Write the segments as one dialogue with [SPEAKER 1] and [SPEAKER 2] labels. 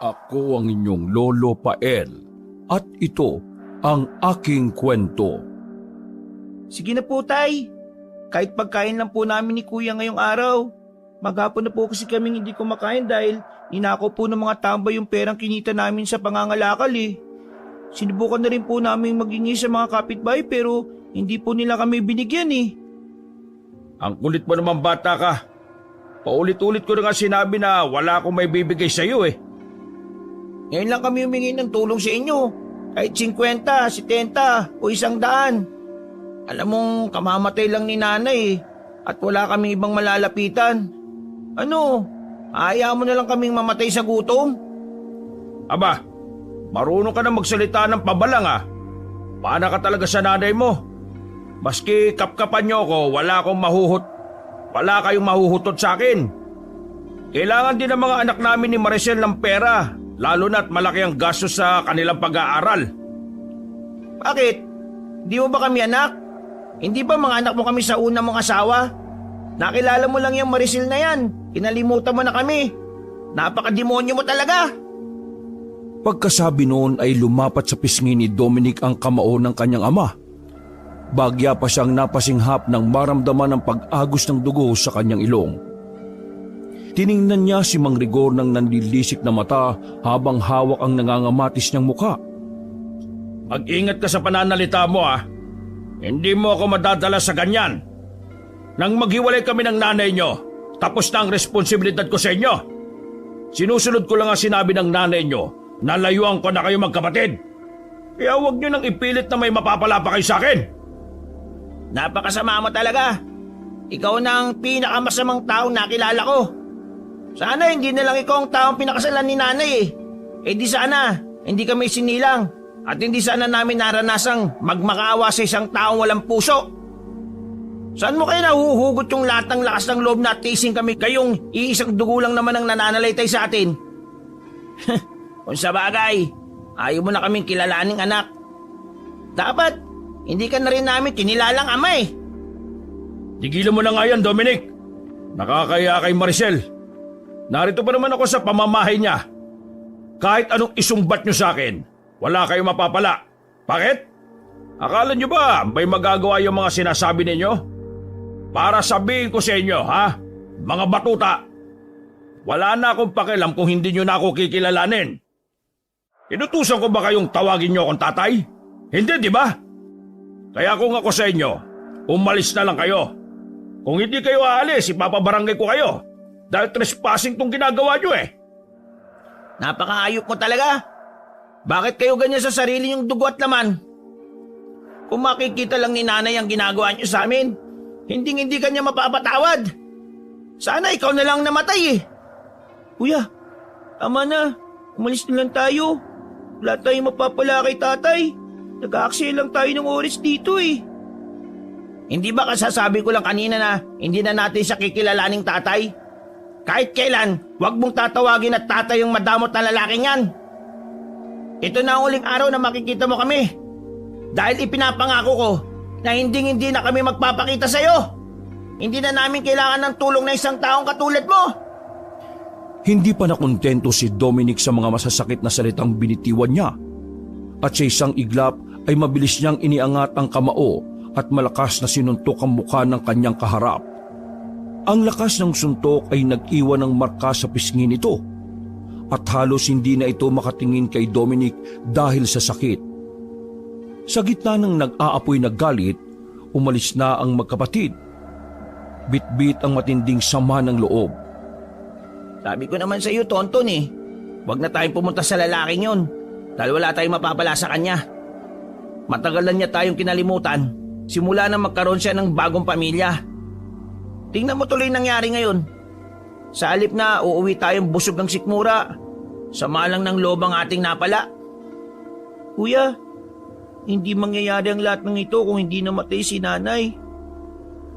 [SPEAKER 1] Ako ang inyong Lolo Pael at ito ang aking kwento.
[SPEAKER 2] Sige na po, Tay. Kahit pagkain lang po namin ni Kuya ngayong araw. Maghapon na po kasi kaming hindi kumakain dahil inako po ng mga tambay yung perang kinita namin sa pangangalakal eh. Sinubukan na rin po namin magingi sa mga kapitbahay pero hindi po nila kami binigyan eh.
[SPEAKER 1] Ang kulit mo naman bata ka. Paulit-ulit ko na nga sinabi na wala akong may bibigay sa iyo eh.
[SPEAKER 2] Ngayon lang kami humingi ng tulong sa inyo. Kahit 50, 70 o 100. Alam mong kamamatay lang ni nanay eh. At wala kami ibang malalapitan. Ano? Ayaw mo na lang kaming mamatay sa gutom?
[SPEAKER 1] Aba, marunong ka na magsalita ng pabalang ah. Paano ka talaga sa nanay mo? Maski kapkapan niyo ako, wala kayong mahuhutot sa akin. Kailangan din ng mga anak namin ni Maricel ng pera, lalo na't malaki ang gastos sa kanilang pag-aaral.
[SPEAKER 2] Bakit? Di mo ba kami anak? Hindi ba mga anak mo kami sa una mong asawa? Nakilala mo lang yung Maricel na yan. Kinalimutan mo na kami. Napakademonyo mo talaga.
[SPEAKER 1] Pagkasabi noon ay lumapat sa pisngi ni Dominic ang kamao ng kanyang ama. Bagya pa siyang napasinghap nang maramdaman ang pag-agos ng dugo sa kanyang ilong. Tiningnan niya si Mang Rigor ng nanlilisik na mata habang hawak ang nangangamatis niyang muka. Mag-ingat ka sa pananalita mo ah. Hindi mo ako madadala sa ganyan. Nang maghiwalay kami ng nanay niyo, tapos na ang responsibilidad ko sa inyo. Sinusunod ko lang ang sinabi ng nanay niyo na layuan ko na kayo magkapatid. Kaya huwag niyo nang ipilit na may mapapala pa kayo sa akin.
[SPEAKER 2] Napakasama mo talaga. Ikaw na ang pinakamasamang taong nakilala ko. Sana hindi na lang ikaw ang taong pinakasalan ni nanay eh. Eh di sana, hindi kami sinilang. At hindi sana namin naranasang magmakaawa sa isang taong walang puso. Saan mo kayo nahuhugot yung lahat ng lakas ng loob na tising kami kayong iisang dugo lang naman ang nananalaytay sa atin? Kung sa bagay, ayaw mo na kaming kilalaning anak. Dapat, hindi ka na rin namin kinilalang ama eh.
[SPEAKER 1] Tigilan mo na nga yan, Dominic. Nakakaya kay Maricel. Narito pa naman ako sa pamamahay niya. Kahit anong isumbat niyo sa akin, wala kayong mapapala. Bakit? Akala niyo ba may magagawa yung mga sinasabi ninyo? Para sabihin ko sa inyo, ha? Mga batuta, wala na akong pakialam kung hindi niyo na ako kikilalanin. Inutusan ko ba kayong tawagin niyo akong tatay? Hindi, di ba? Kaya kung ako sa inyo, umalis na lang kayo. Kung hindi kayo aalis, ipapabarangay ko kayo. Dahil trespassing tong ginagawa niyo eh.
[SPEAKER 2] Napakaayop mo talaga. Bakit kayo ganyan sa sarili niyong dugo at laman? Kung makikita lang ni nanay ang ginagawa niyo sa amin, hindi kanya mapapatawad. Sana ikaw na lang namatay eh. Kuya, tama na. Umalis na lang tayo. Wala tayong mapapala kay tatay. Nag-aaksaya lang tayo ng oras dito eh. Hindi ba kasasabi ko lang kanina na hindi na natin siya kikilalaning tatay? Kahit kailan, huwag mong tatawagin at tatay yung madamot na lalaking yan. Ito na ang uling araw na makikita mo kami. Dahil ipinapangako ko na hindi na kami magpapakita sa'yo. Hindi na namin kailangan ng tulong na isang taong katulad mo.
[SPEAKER 1] Hindi pa nakontento si Dominic sa mga masasakit na salitang binitiwan niya. At sa isang iglap ay mabilis niyang iniangat ang kamao at malakas na sinuntok ang mukha ng kanyang kaharap. Ang lakas ng suntok ay nag-iwan ng marka sa pisngi nito. At halos hindi na ito makatingin kay Dominic dahil sa sakit. Sa gitna ng nag-aapoy na galit, umalis na ang magkapatid. Bit-bit ang matinding sama ng loob.
[SPEAKER 2] Sabi ko naman sa iyo, Tonton eh. Huwag na tayong pumunta sa lalaking yon. Dahil wala tayong mapapala sa kanya. Matagal na niya tayong kinalimutan. Simula na magkaroon siya ng bagong pamilya. Tingnan mo tuloy nangyari ngayon. Sa halip na uuwi tayong busog ng sikmura, sama lang ng loob ang ating napala. Kuya, hindi mangyayari ang lahat ng ito kung hindi namatay si nanay.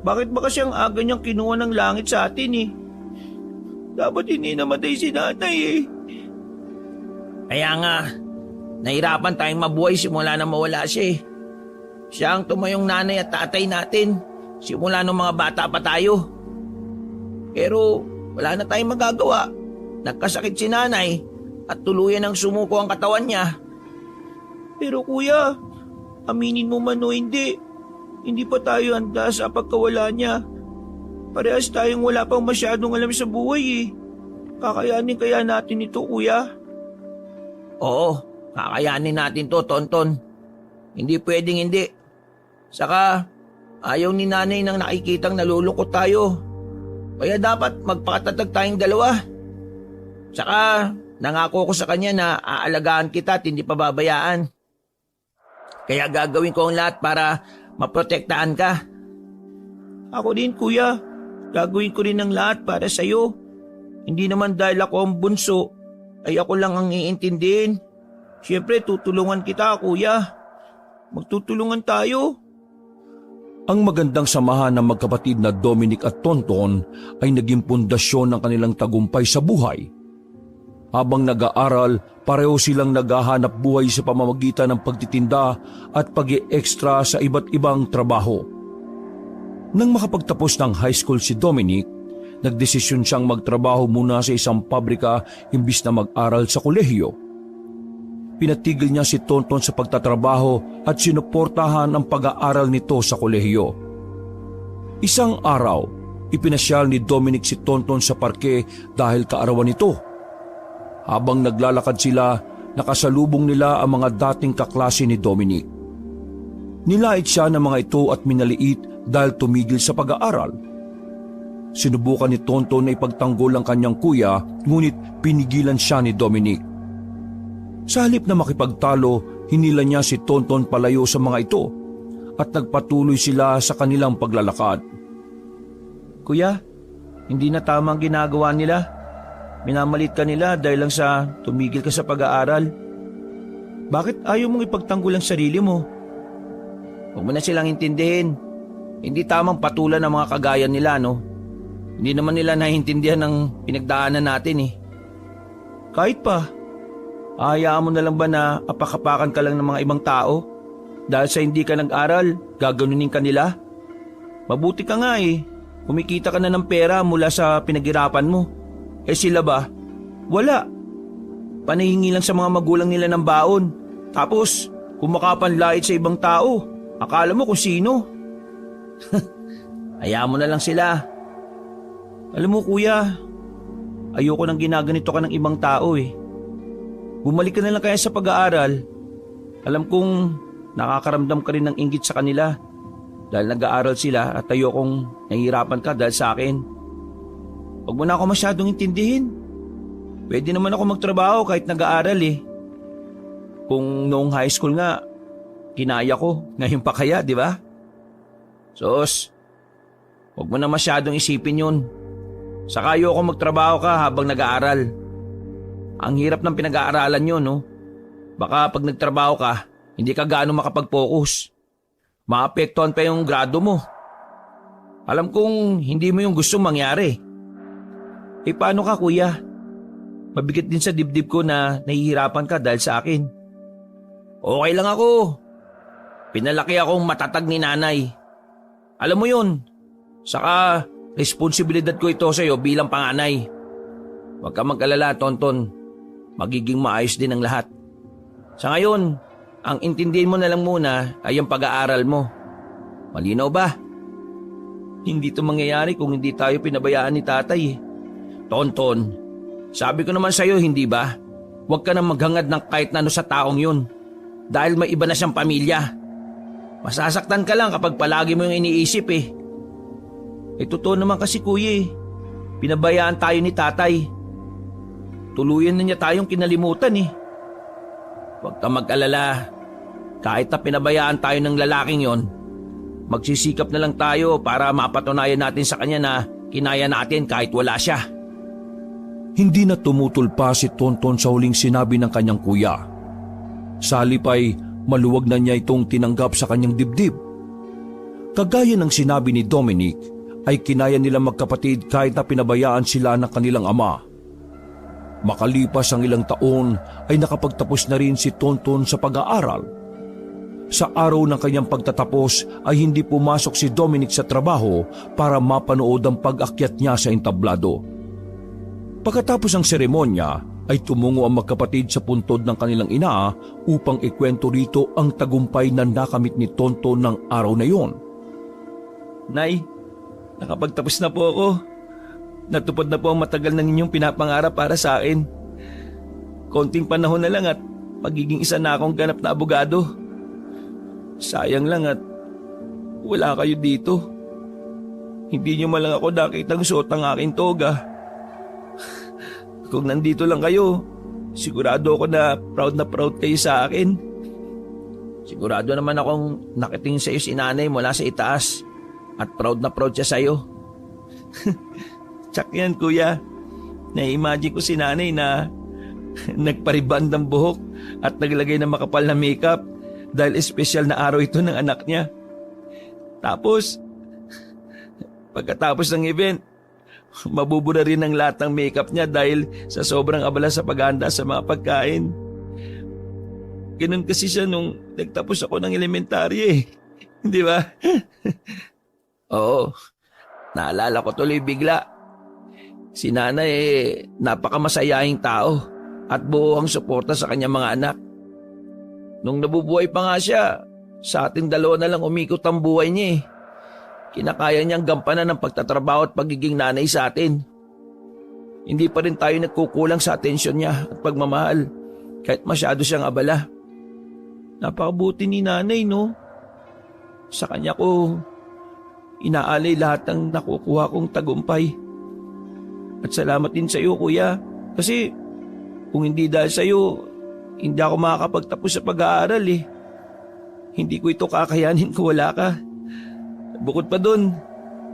[SPEAKER 2] Bakit ba kasi ang aga niyang kinuha ng langit sa atin eh? Dapat hindi namatay si nanay eh. Kaya nga, nahirapan tayong mabuhay simula na mawala siya eh. Siya ang tumayong nanay at tatay natin simula nung mga bata pa tayo. Pero wala na tayong magagawa. Nagkasakit si nanay at tuluyan ang sumuko ang katawan niya. Pero kuya, aminin mo man o hindi pa tayo handa sa pagkawala niya. Parehas tayong wala pang masyadong alam sa buhay eh. Kakayanin kaya natin ito, kuya? Oo, kakayanin natin to, Tonton. Hindi pwedeng hindi. Saka, ayaw ni nanay nang nakikitang nalulungkot tayo. Kaya dapat magpakatatag tayong dalawa. Saka, nangako ko sa kanya na aalagaan kita at hindi pababayaan. Kaya gagawin ko ang lahat para maprotektahan ka. Ako din, kuya. Gagawin ko rin ang lahat para sa'yo. Hindi naman dahil ako ang bunso, ay ako lang ang iintindihin. Siyempre, tutulungan kita, kuya. Magtutulungan tayo.
[SPEAKER 1] Ang magandang samahan ng magkapatid na Dominic at Tonton ay naging pundasyon ng kanilang tagumpay sa buhay. Habang nag-aaral, pareho silang naghahanap buhay sa pamamagitan ng pagtitinda at pag-i-extra sa iba't ibang trabaho. Nang makapagtapos ng high school si Dominic, nagdesisyon siyang magtrabaho muna sa isang pabrika imbis na mag-aral sa kolehiyo. Pinatigil niya si Tonton sa pagtatrabaho at sinuportahan ang pag-aaral nito sa kolehiyo. Isang araw, ipinasyal ni Dominic si Tonton sa parke dahil kaarawan nito. Habang naglalakad sila, nakasalubong nila ang mga dating kaklase ni Dominic. Nilait siya ng mga ito at minaliit dahil tumigil sa pag-aaral. Sinubukan ni Tonton na ipagtanggol ang kanyang kuya, ngunit pinigilan siya ni Dominic. Sa halip na makipagtalo, hinila niya si Tonton palayo sa mga ito at nagpatuloy sila sa kanilang paglalakad.
[SPEAKER 2] Kuya, hindi na tama ang ginagawa nila. Minamalit ka nila dahil lang sa tumigil ka sa pag-aaral. Bakit ayaw mong ipagtanggol ang sarili mo? Huwag mo na silang intindihin. Hindi tamang patulan ang mga kagaya nila, no? Hindi naman nila naiintindihan ang pinagdaanan natin eh. Kahit pa, hayaan mo na lang ba na apakapakan ka lang ng mga ibang tao? Dahil sa hindi ka nag-aral, gaganunin ka nila? Mabuti ka nga eh. Kumikita ka na ng pera mula sa pinaghirapan mo. Eh sila ba? Wala. Panahingi lang sa mga magulang nila ng baon. Tapos, kumakapanlait sa ibang tao. Akala mo kung sino. Hayaan mo na lang sila. Alam mo kuya, ayoko nang ginaganito ka ng ibang tao eh. Bumalik ka na lang kaya sa pag-aaral. Alam kong nakakaramdam ka rin ng inggit sa kanila. Dahil nag-aaral sila at ayokong nahihirapan ka dahil sa akin. Huwag mo na ako masyadong intindihin. Pwede naman ako magtrabaho kahit nag-aaral eh. Kung noong high school nga, kinaya ko, ngayon pa kaya, di ba? Sos, huwag mo na masyadong isipin yun. Saka ayoko magtrabaho ka habang nag-aaral. Ang hirap ng pinag-aaralan yun, no? Baka pag nagtrabaho ka, hindi ka gaano makapag-focus. Maapektuhan pa yung grado mo. Alam kong hindi mo yung gusto mangyari. Eh paano ka kuya? Mabigat din sa dibdib ko na nahihirapan ka dahil sa akin. Okay lang ako. Pinalaki akong matatag ni nanay. Alam mo yun, saka responsibilidad ko ito sa iyo bilang panganay. Huwag ka mag-alala, Tonton. Magiging maayos din ang lahat. Sa ngayon, ang intindihin mo na lang muna ay ang pag-aaral mo. Malinaw ba? Hindi ito mangyayari kung hindi tayo pinabayaan ni tatay eh. Tonton, sabi ko naman sa'yo, hindi ba? Huwag ka nang maghangad ng kahit na ano sa taong yun. Dahil may iba na siyang pamilya. Masasaktan ka lang kapag palagi mo yung iniisip eh. Eh totoo naman kasi kuya eh. Pinabayaan tayo ni tatay. Tuluyan na niya tayong kinalimutan eh. Huwag ka mag-alala. Kahit na pinabayaan tayo ng lalaking yon, magsisikap na lang tayo para mapatunayan natin sa kanya na kinaya natin kahit wala siya.
[SPEAKER 1] Hindi na tumutol pa si Tonton sa huling sinabi ng kanyang kuya. Sa halip ay maluwag na niya itong tinanggap sa kanyang dibdib. Kagaya ng sinabi ni Dominic, ay kinaya nilang magkapatid kahit na pinabayaan sila ng kanilang ama. Makalipas ang ilang taon ay nakapagtapos na rin si Tonton sa pag-aaral. Sa araw ng kanyang pagtatapos ay hindi pumasok si Dominic sa trabaho para mapanood ang pag-akyat niya sa entablado. Pagkatapos ng seremonya ay tumungo ang magkapatid sa puntod ng kanilang ina upang ikwento rito ang tagumpay na nakamit ni Tonton ng araw na yon.
[SPEAKER 2] Nay, nakapagtapos na po ako. Natupad na po ang matagal na ninyong pinapangarap para sa akin. Konting panahon na lang at magiging isa na akong ganap na abogado. Sayang lang at wala kayo dito. Hindi niyo man lang ako nakitang suot ang aking toga. Kung nandito lang kayo, sigurado ako na proud kayo sa akin. Sigurado naman akong nakitingin sa iyo si nanay mula sa itaas at proud siya sa iyo. Tsak yan, kuya. Na-imagine ko si nanay na nagpariband ng buhok at naglagay ng makapal na makeup dahil espesyal na araw ito ng anak niya. Tapos, pagkatapos ng event, mabubura rin ang lahat ng makeup niya dahil sa sobrang abala sa paghahanda sa mga pagkain. Ganun kasi siya nung nagtapos ako ng elementarya eh. Di ba? Oo. Naalala ko tuloy bigla. Si nanay napakamasayahing tao at buo ang suporta sa kanyang mga anak. Nung nabubuhay pa nga siya, sa ating dalawa na lang umikot ang buhay niya eh. Kinakaya niyang gampanan ng pagtatrabaho at pagiging nanay sa atin. Hindi pa rin tayo nagkukulang sa atensyon niya at pagmamahal kahit masyado siyang abala. Napakabuti ni nanay, no? Sa kanya ko inaalay lahat ng nakukuha kong tagumpay. At salamat din sa iyo, kuya. Kasi kung hindi dahil sa iyo, hindi ako makakapagtapos sa pag-aaral eh. Hindi ko ito kakayanin kung wala ka. Bukod pa dun,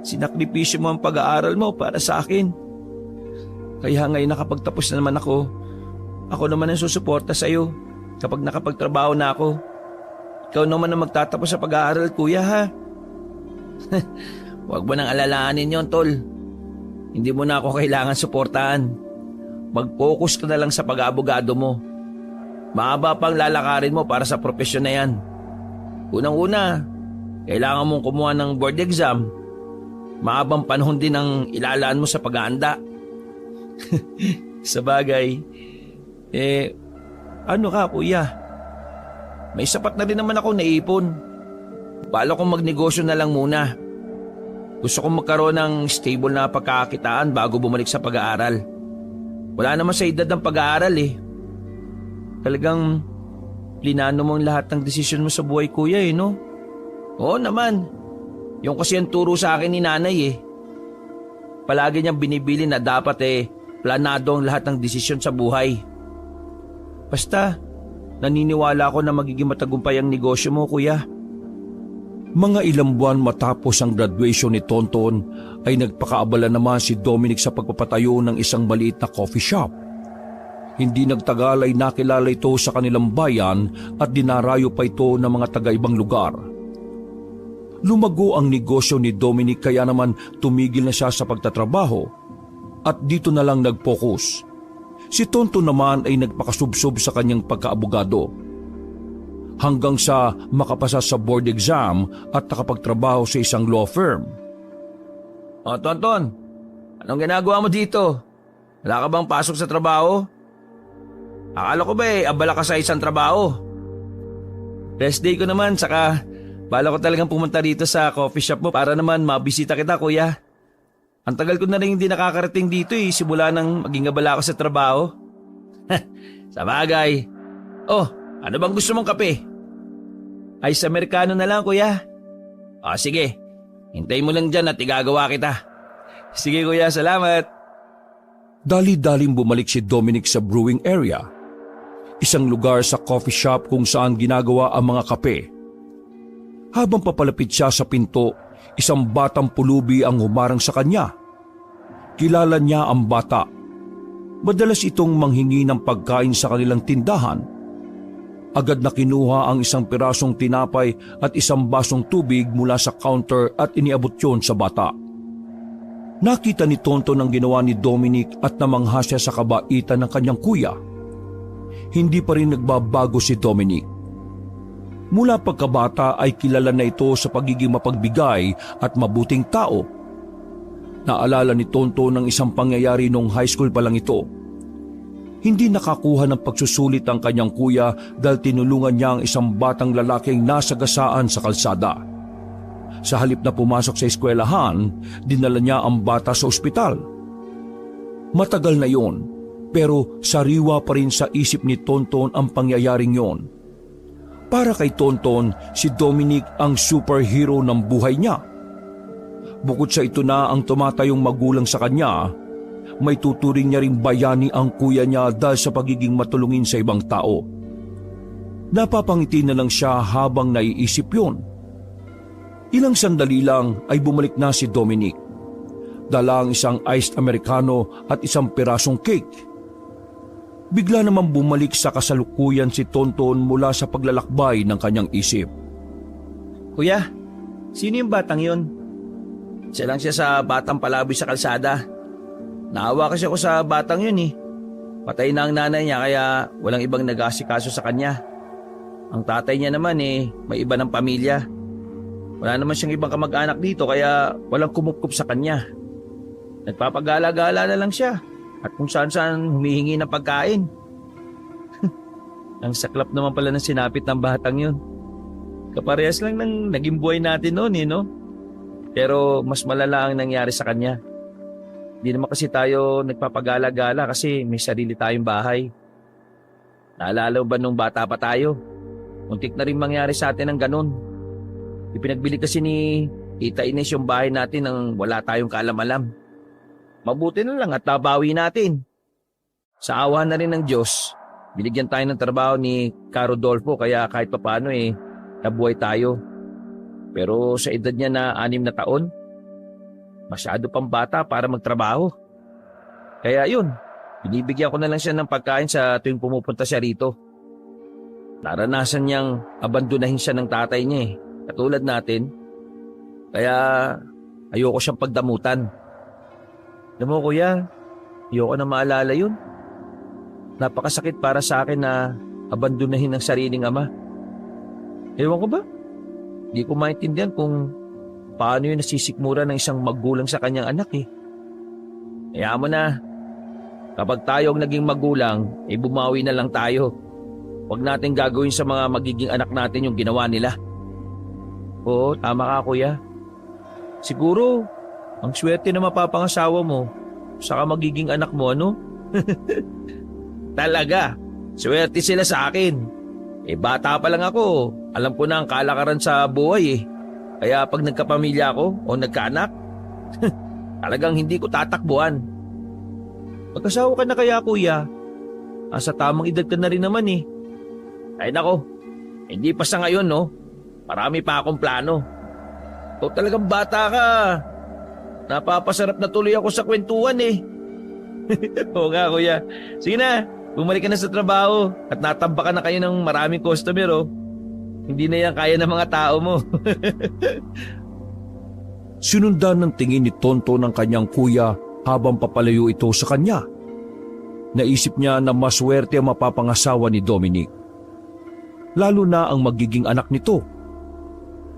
[SPEAKER 2] sinakripisyo mo ang pag-aaral mo para sa akin. Kaya ngayon nakapagtapos na naman ako naman ang susuporta sa iyo kapag nakapagtrabaho na ako. Ikaw naman ang magtatapos sa pag-aaral, kuya, ha? Huwag mo nang alalahanin yon, tol. Hindi mo na ako kailangan suportahan. Mag-focus ka na lang sa pag-aabogado mo. Mahaba pang lalakarin mo para sa propesyon na yan. Unang-una, kailangan mong kumuha ng board exam. Mahabang panahon din ang ilalaan mo sa pag-aanda. Sa bagay, ano ka, kuya? May sapat na rin naman ako naipon. Bala kong magnegosyo na lang muna. Gusto kong magkaroon ng stable na pagkakakitaan bago bumalik sa pag-aaral. Wala naman sa edad ng pag-aaral eh. Talagang plinano mo ang lahat ng desisyon mo sa buhay, kuya, no? Oo naman. Yung kasi ang turo sa akin ni nanay eh. Palagi niyang binibili na dapat planado ang lahat ng desisyon sa buhay. Basta, naniniwala ako na magiging matagumpay ang negosyo mo, kuya.
[SPEAKER 1] Mga ilang buwan matapos ang graduation ni Tonton ay nagpakaabala naman si Dominic sa pagpapatayo ng isang maliit na coffee shop. Hindi nagtagal ay nakilala ito sa kanilang bayan at dinarayo pa ito ng mga taga-ibang lugar. Lumago ang negosyo ni Dominic kaya naman tumigil na siya sa pagtatrabaho at dito na lang nag-focus. Si Tonton naman ay nagpakasubsob sa kanyang pagkaabogado. Hanggang sa makapasa sa board exam at nakapagtrabaho sa isang law firm.
[SPEAKER 2] O, Tonton, anong ginagawa mo dito? Wala ka bang pasok sa trabaho? Akala ko ba abala ka sa isang trabaho? Rest day ko naman, saka bala ko talagang pumunta dito sa coffee shop mo para naman mabisita kita, kuya. Ang tagal ko na rin hindi nakakarating dito simula nang maging abala ako sa trabaho. Sa bagay. Oh, ano bang gusto mong kape? Ice Americano na lang, kuya. O sige, hintayin mo lang dyan at igagawa kita. Sige, kuya, salamat.
[SPEAKER 1] Dali-daling bumalik si Dominic sa brewing area, isang lugar sa coffee shop kung saan ginagawa ang mga kape. Habang papalapit siya sa pinto, isang batang pulubi ang humarang sa kanya. Kilala niya ang bata. Madalas itong manghingi ng pagkain sa kanilang tindahan. Agad na kinuha ang isang pirasong tinapay at isang basong tubig mula sa counter at iniabot yon sa bata. Nakita ni Tonton ang ginawa ni Dominic at namangha siya sa kabaitan ng kanyang kuya. Hindi pa rin nagbabago si Dominic. Mula pagkabata ay kilala na ito sa pagiging mapagbigay at mabuting tao. Naalala ni Tonton ng isang pangyayari noong high school pa lang ito. Hindi nakakuha ng pagsusulit ang kanyang kuya dahil tinulungan niya ang isang batang lalaking nasagasaan sa kalsada. Sa halip na pumasok sa eskwelahan, dinala niya ang bata sa ospital. Matagal na yon, pero sariwa pa rin sa isip ni Tonton ang pangyayaring yon. Para kay Tonton, si Dominic ang superhero ng buhay niya. Bukod sa ito na ang tumatayong magulang sa kanya, may tuturing niya ring bayani ang kuya niya dahil sa pagiging matulungin sa ibang tao. Napapangiti na lang siya habang naiisip yon. Ilang sandali lang ay bumalik na si Dominic. Dala ang isang iced americano at isang pirasong cake. Bigla namang bumalik sa kasalukuyan si Tonton mula sa paglalakbay ng kanyang isip.
[SPEAKER 2] Kuya, sino yung batang yun? Siya lang siya sa batang palaboy sa kalsada. Naawa kasi ako sa batang yun eh. Patay na ang nanay niya kaya walang ibang nag-aasikaso sa kanya. Ang tatay niya naman may iba ng pamilya. Wala naman siyang ibang kamag-anak dito kaya walang kumupkup sa kanya. Nagpapagala-gala na lang siya at kung saan-saan humihingi ng pagkain. Ang saklap naman pala ng sinapit ng batang yun. Kaparehas lang ng naging buhay natin noon no? Pero mas malala ang nangyari sa kanya. Hindi naman kasi tayo nagpapagala-gala kasi may sarili tayong bahay. Naalala ba nung bata pa tayo? Muntik na rin mangyari sa atin ng ganun. Ipinagbili kasi ni Tita Ines yung bahay natin nang wala tayong kaalam-alam. Mabuti na lang at nabawi natin. Sa awa na rin ng Diyos, binigyan tayo ng trabaho ni Caro Dolfo kaya kahit papaano nabuhay tayo. Pero sa edad niya na 6 na taon, masyado pang bata para magtrabaho. Kaya yun, binibigyan ko na lang siya ng pagkain sa tuwing pumupunta siya rito. Naranasan niyang abandonahin siya ng tatay niya katulad natin. Kaya ayoko siyang pagdamutan. Alam mo kuya, ayoko na maalala yun. Napakasakit para sa akin na abandonahin ng sariling ama. Ewan ko ba? Hindi ko maintindihan kung paano yun nasisikmura ng isang magulang sa kanyang anak Kaya mo na, kapag tayo ang naging magulang, bumawi na lang tayo. Huwag natin gagawin sa mga magiging anak natin yung ginawa nila. Oo, tama ka kuya. Siguro, ang swerte na mapapangasawa mo, saka magiging anak mo, ano? Talaga, swerte sila sa akin. Bata pa lang ako, alam ko na ang kalakaran sa buhay Kaya pag nagkapamilya ako o nagkaanak, talagang hindi ko tatakbuhan. Magkasawa ka na kaya kuya? Sa tamang edad ka na rin naman Ay nako, hindi pa sa ngayon no. Marami pa akong plano. Ikaw talagang bata ka. Napapasarap na tuloy ako sa kwentuhan Oo nga kuya. Sige na, bumalik ka na sa trabaho at natambakan na kayo ng maraming customer Hindi na yan kaya ng mga tao mo.
[SPEAKER 1] Sinundan ng tingin ni Tonton ng kanyang kuya habang papalayo ito sa kanya. Naisip niya na maswerte ang mapapangasawa ni Dominic. Lalo na ang magiging anak nito.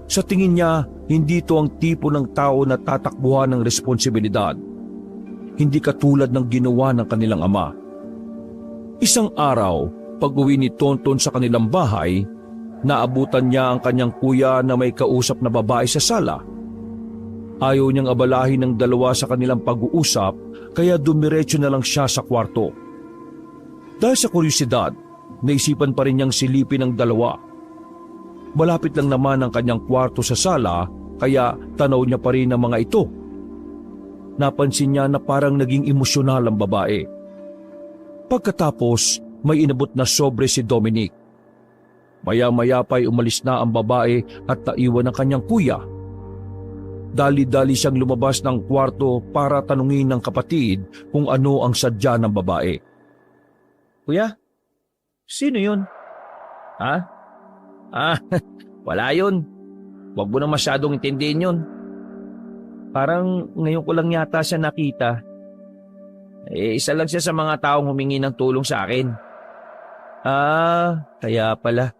[SPEAKER 1] Sa tingin niya, hindi ito ang tipo ng tao na tatakbuhan ng responsibilidad. Hindi katulad ng ginawa ng kanilang ama. Isang araw, pag-uwi ni Tonton sa kanilang bahay, naabutan niya ang kanyang kuya na may kausap na babae sa sala. Ayaw niyang abalahin ng dalawa sa kanilang pag-uusap kaya dumiretso na lang siya sa kwarto. Dahil sa kuryosidad, naisipan pa rin niyang silipin ang dalawa. Malapit lang naman ang kanyang kwarto sa sala kaya tanaw niya pa rin ang mga ito. Napansin niya na parang naging emosyonal ang babae. Pagkatapos, may inabot na sobre si Dominic. Maya-maya pa'y umalis na ang babae at naiwan ang kanyang kuya. Dali-dali siyang lumabas ng kwarto para tanungin ng kapatid kung ano ang sadya ng babae.
[SPEAKER 2] Kuya, sino yun? Ha? Wala yun. Huwag mo na masyadong intindihin yun. Parang ngayon ko lang yata siya nakita. Isa lang siya sa mga taong humingi ng tulong sa akin. Kaya pala.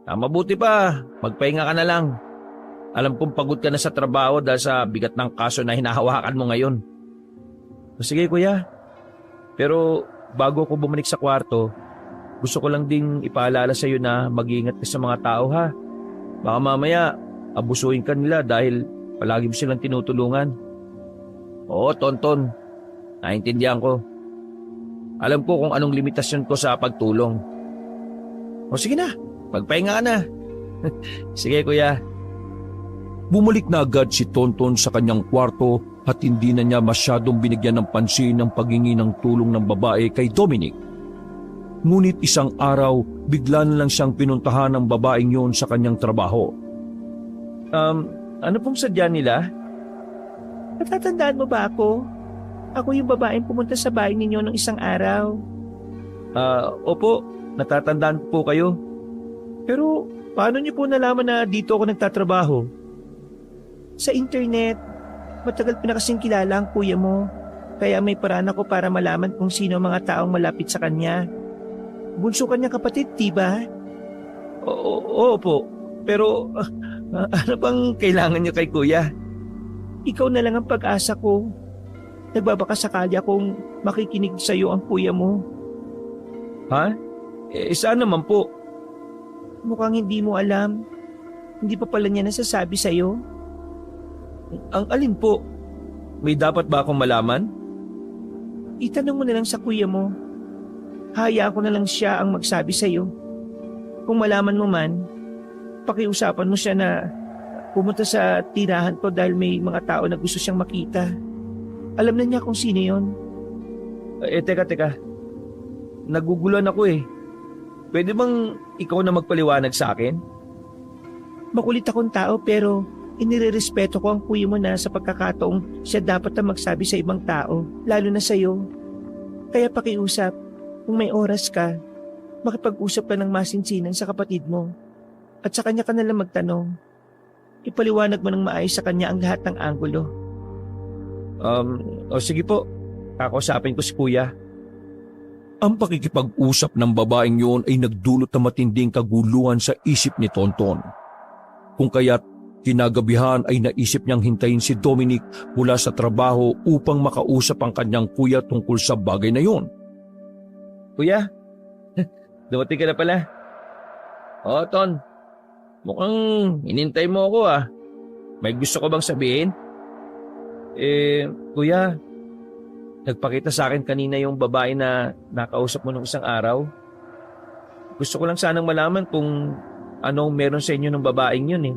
[SPEAKER 2] Mabuti pa, magpahinga ka na lang. Alam kong pagod ka na sa trabaho dahil sa bigat ng kaso na hinahawakan mo ngayon. Sige kuya, pero
[SPEAKER 3] bago ako bumalik sa kwarto, gusto ko lang ding ipaalala sa iyo na mag-iingat ka sa mga tao ha. Baka mamaya abusuin ka nila dahil palagi mo silang tinutulungan.
[SPEAKER 2] Oo, Tonton. Naintindihan ko. Alam ko kung anong limitasyon ko sa pagtulong. O sige na, magpahinga ka na.
[SPEAKER 3] Sige kuya.
[SPEAKER 1] Bumalik na agad si Tonton sa kanyang kwarto at hindi na niya masyadong binigyan ng pansin ang paghingi ng tulong ng babae kay Dominic. Ngunit isang araw, bigla na lang siyang pinuntahan ng babaeng yun sa kanyang trabaho.
[SPEAKER 3] Ano pong sadya nila?
[SPEAKER 4] Natatandaan mo ba ako? Ako yung babaeng pumunta sa bahay ninyo ng isang araw.
[SPEAKER 3] Opo, natatandaan ko po kayo. Pero paano niyo po nalaman na dito ako nagtatrabaho?
[SPEAKER 4] Sa internet, matagal pa na kasing kilala ang kuya mo. Kaya may paraan ako para malaman kung sino ang mga taong malapit sa kanya. Bunso kanya kapatid, diba?
[SPEAKER 3] Opo, pero ano bang kailangan niyo kay kuya?
[SPEAKER 4] Ikaw na lang ang pag-asa ko. Nagbabaka sakali akong makikinig sa iyo ang kuya mo.
[SPEAKER 3] Ha? Saan naman po?
[SPEAKER 4] Mukhang hindi mo alam. Hindi pa pala niya nasasabi sa iyo.
[SPEAKER 3] Ang alin po? May dapat ba akong malaman?
[SPEAKER 4] Itanong mo na lang sa kuya mo. Hayaan ko na lang siya ang magsabi sa iyo. Kung malaman mo man, pakiusapan mo siya na pumunta sa tirahan ko dahil may mga tao na gusto siyang makita. Alam na niya kung sino yon.
[SPEAKER 3] Teka. Naguguluhan ako eh. Pwede bang ikaw na magpaliwanag sa akin?
[SPEAKER 4] Makulit akong tao pero inirerespeto ko ang kuya mo na sa pagkakataong siya dapat na magsabi sa ibang tao, lalo na sa iyo. Kaya pakiusap, kung may oras ka, makipag-usap ka ng masinsinan sa kapatid mo. At sa kanya ka nalang magtanong. Ipaliwanag mo ng maayos sa kanya ang lahat ng anggulo.
[SPEAKER 3] Sige po. Kakausapin ko si kuya.
[SPEAKER 1] Ang pakikipag-usap ng babaeng yun ay nagdulot ng matinding kaguluhan sa isip ni Tonton. Kung kaya't kinagabihan ay naisip niyang hintayin si Dominic mula sa trabaho upang makausap ang kanyang kuya tungkol sa bagay na yun.
[SPEAKER 3] Kuya, dumating ka na pala.
[SPEAKER 2] Oo, Ton. Mukhang inintay mo ako ah. May gusto ko bang sabihin?
[SPEAKER 3] Kuya, nagpakita sa akin kanina yung babae na nakausap mo nung isang araw. Gusto ko lang sanang malaman kung anong meron sa inyo ng babaeng yun eh.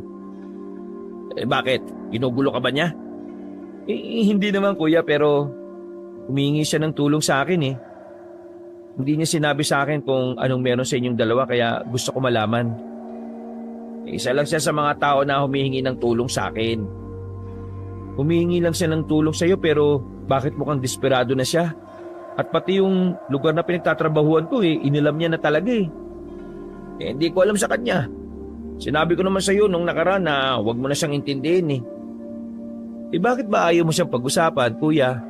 [SPEAKER 2] Bakit? Ginugulo ka ba niya?
[SPEAKER 3] Hindi naman kuya, pero humingi siya ng tulong sa akin eh. Hindi niya sinabi sa akin kung anong meron sa inyong dalawa kaya gusto ko malaman.
[SPEAKER 2] Isa lang siya sa mga tao na humihingi ng tulong sa akin.
[SPEAKER 3] Humihingi lang siya ng tulong sa iyo pero bakit mukhang desperado na siya? At pati yung lugar na pinagtatrabahuan ko inilam niya na talaga eh.
[SPEAKER 2] Hindi ko alam sa kanya. Sinabi ko naman sa iyo nung nakaraan na huwag mo na siyang intindihin eh.
[SPEAKER 3] Bakit ba ayaw mo siyang pag-usapan, kuya?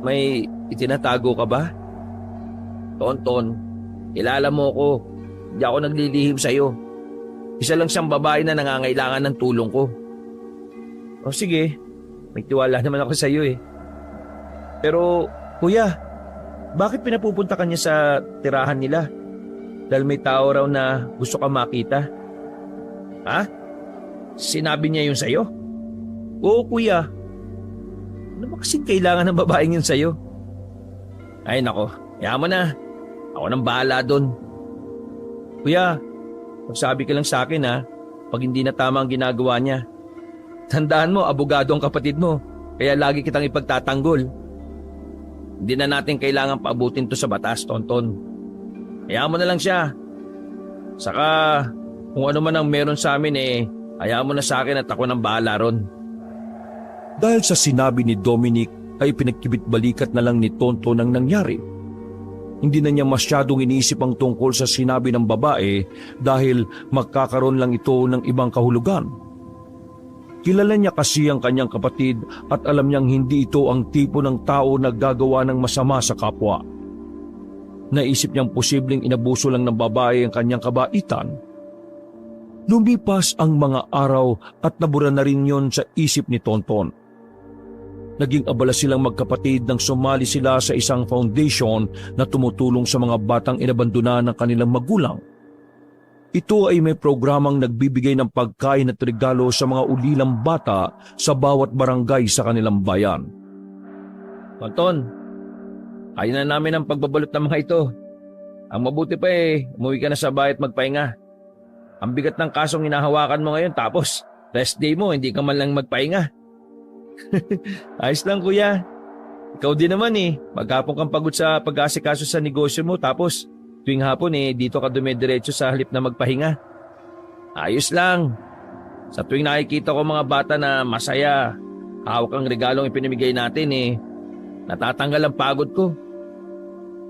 [SPEAKER 3] May itinatago ka ba?
[SPEAKER 2] Tonton, kilala mo ko. Hindi ako naglilihim sa iyo. Isa lang siyang babae na nangangailangan ng tulong ko.
[SPEAKER 3] O sige, may tiwala naman ako sa iyo eh. Pero, kuya, bakit pinapupunta ka niya sa tirahan nila? Dahil may tao raw na gusto ka makita.
[SPEAKER 2] Ha? Sinabi niya yun sa'yo?
[SPEAKER 3] Oo, kuya. Ano ba kasing kailangan ng babaeng yun sa'yo?
[SPEAKER 2] Ay nako, kaya mo na. Ako nang bahala doon.
[SPEAKER 3] Kuya, magsabi ka lang sa akin ha, pag hindi na tama ang ginagawa niya. Tandaan mo, abogado ang kapatid mo, kaya lagi kitang ipagtatanggol.
[SPEAKER 2] Hindi na natin kailangan paabutin to sa batas, Tonton. Kaya mo na lang siya.
[SPEAKER 3] Saka, kung ano man ang meron sa amin hayaan mo na sa akin at ako nang bahala ron.
[SPEAKER 1] Dahil sa sinabi ni Dominic ay pinagkibit-balikat na lang ni Tonton ang nangyari. Hindi na niya masyadong iniisip ang tungkol sa sinabi ng babae dahil magkakaroon lang ito ng ibang kahulugan. Kilala niya kasi ang kanyang kapatid at alam niyang hindi ito ang tipo ng tao na gagawa ng masama sa kapwa. Naisip niyang posibleng inabuso lang ng babae ang kanyang kabaitan. Lumipas ang mga araw at nabura na rin yon sa isip ni Tonton. naging abala silang magkapatid nang sumali sila sa isang foundation na tumutulong sa mga batang inabandona ng kanilang magulang. Ito ay may programang nagbibigay ng pagkain at regalo sa mga ulilang bata sa bawat barangay sa kanilang bayan.
[SPEAKER 3] Tonton, kaya na namin ang pagbabalot ng mga ito. Ang mabuti pa umuwi ka na sa bahay at magpahinga. Ang bigat ng kasong hinahawakan mo ngayon tapos rest day mo, hindi ka man lang magpahinga. Ayos lang kuya. Ikaw din naman maghapon kang pagod sa pag-aasikaso sa negosyo mo tapos tuwing hapon dito ka dumidiretso sa halip na magpahinga. Ayos lang. Sa tuwing nakikita ko mga bata na masaya, hawak ang regalong ipinamigay natin natatanggal ang pagod ko.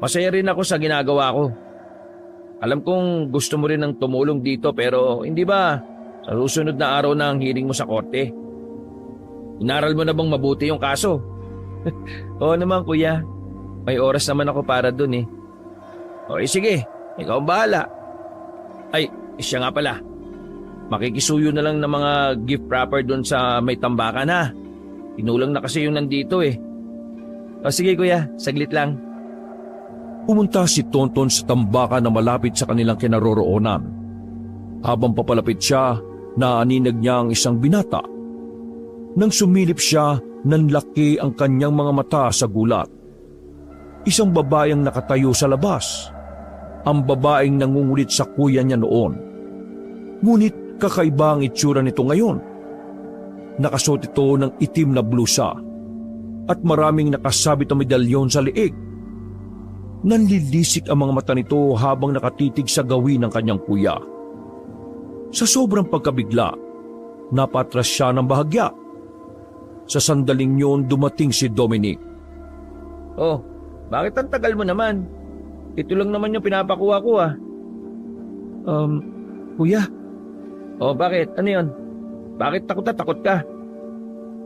[SPEAKER 3] Masaya rin ako sa ginagawa ko. Alam kong gusto mo rin ng tumulong dito pero hindi ba sa susunod na araw na ang hearing mo sa korte? Inaral mo na bang mabuti yung kaso? Oo naman kuya. May oras naman ako para dun O sige, ikaw ang bahala. Ay, siya nga pala. Makikisuyo na lang ng mga gift wrapper dun sa may tambakan ha. Tinulang na kasi yung nandito O sige kuya, saglit lang.
[SPEAKER 1] Pumunta si Tonton sa tambakan na malapit sa kanilang kinaroroonan. Habang papalapit siya, naaninag niya ang isang binata. Nang sumilip siya, nanlaki ang kanyang mga mata sa gulat. Isang babaeng nakatayo sa labas. Ang babaeng nangungulit sa kuya niya noon. Ngunit kakaiba ang itsura nito ngayon. Nakasuot ito ng itim na blusa at maraming nakasabit na medalyon sa liig. Nanlilisik ang mga mata nito habang nakatitig sa gawin ng kanyang kuya. Sa sobrang pagkabigla, napatras siya ng bahagya. Sa sandaling yun dumating si Dominic.
[SPEAKER 3] Oh, bakit ang tagal mo naman? Ito lang naman yung pinapakuha ko
[SPEAKER 4] Kuya,
[SPEAKER 3] Oh, bakit? Ano yun? Bakit takot na takot ka?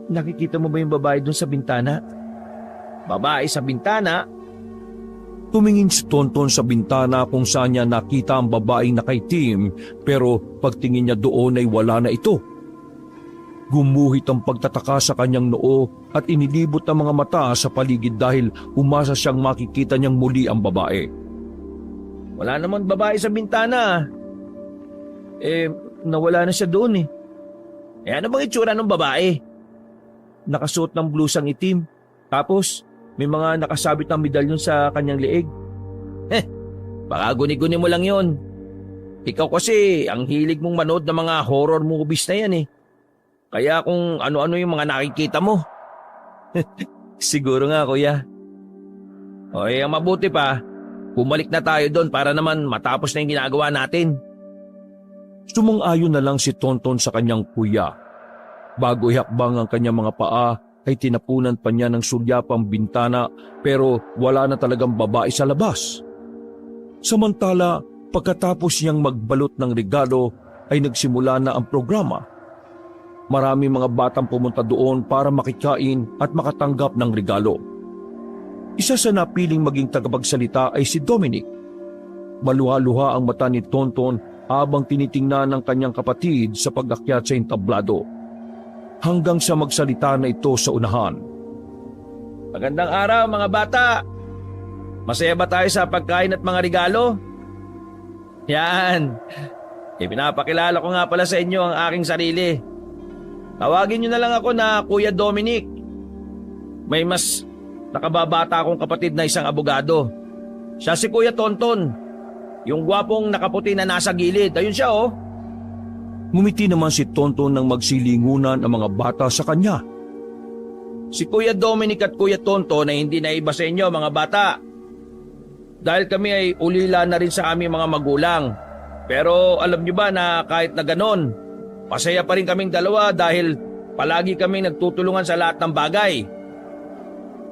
[SPEAKER 4] nakikita mo ba yung babae dun sa bintana?
[SPEAKER 3] Babae sa bintana?
[SPEAKER 1] Tumingin si Tonton sa bintana kung saan niya nakita ang babaeng nakaitim pero pagtingin niya doon ay wala na ito. Gumuhit ang pagtataka sa kanyang noo at inilibot ang mga mata sa paligid dahil umasa siyang makikita niyang muli ang babae.
[SPEAKER 3] Wala naman babae sa bintana. Nawala na siya doon ano bang itsura ng babae?
[SPEAKER 4] Nakasuot ng blusang itim. Tapos, may mga nakasabit ng medalyon sa kanyang leeg.
[SPEAKER 3] Baka guni-guni mo lang yon. Ikaw kasi, ang hilig mong manood ng mga horror movies na yan Kaya kung ano-ano yung mga nakikita mo.
[SPEAKER 4] Siguro nga kuya.
[SPEAKER 3] Ang mabuti pa, bumalik na tayo doon para naman matapos na yung ginagawa natin.
[SPEAKER 1] Sumang-ayon na lang si Tonton sa kanyang kuya. Bago ihakbang ang kanyang mga paa ay tinapunan pa niya ng sulyapang bintana pero wala na talagang babae sa labas. Samantala, pagkatapos niyang magbalot ng regalo ay nagsimula na ang programa. Maraming mga batang pumunta doon para makikain at makatanggap ng regalo. Isa sa napiling maging tagapagsalita ay si Dominic. Maluha-luha ang mata ni Tonton habang tinitingnan ng kanyang kapatid sa pag-akyat sa entablado. Hanggang sa magsalita na ito sa unahan.
[SPEAKER 3] Magandang araw mga bata! Masaya ba tayo sa pagkain at mga regalo? Yan! Pinapakilala ko nga pala sa inyo ang aking sarili. Tawagin niyo na lang ako na Kuya Dominic. May mas nakababata akong kapatid na isang abogado. Siya si Kuya Tonton. Yung gwapong nakaputi na nasa gilid. Ayun siya
[SPEAKER 1] Ngumiti naman si Tonton nang magsilingunan ang mga bata sa kanya.
[SPEAKER 3] Si Kuya Dominic at Kuya Tonton na hindi na iba sa inyo mga bata. Dahil kami ay ulila na rin sa aming mga magulang. Pero alam niyo ba na kahit na ganon, masaya pa rin kaming dalawa dahil palagi kaming nagtutulungan sa lahat ng bagay.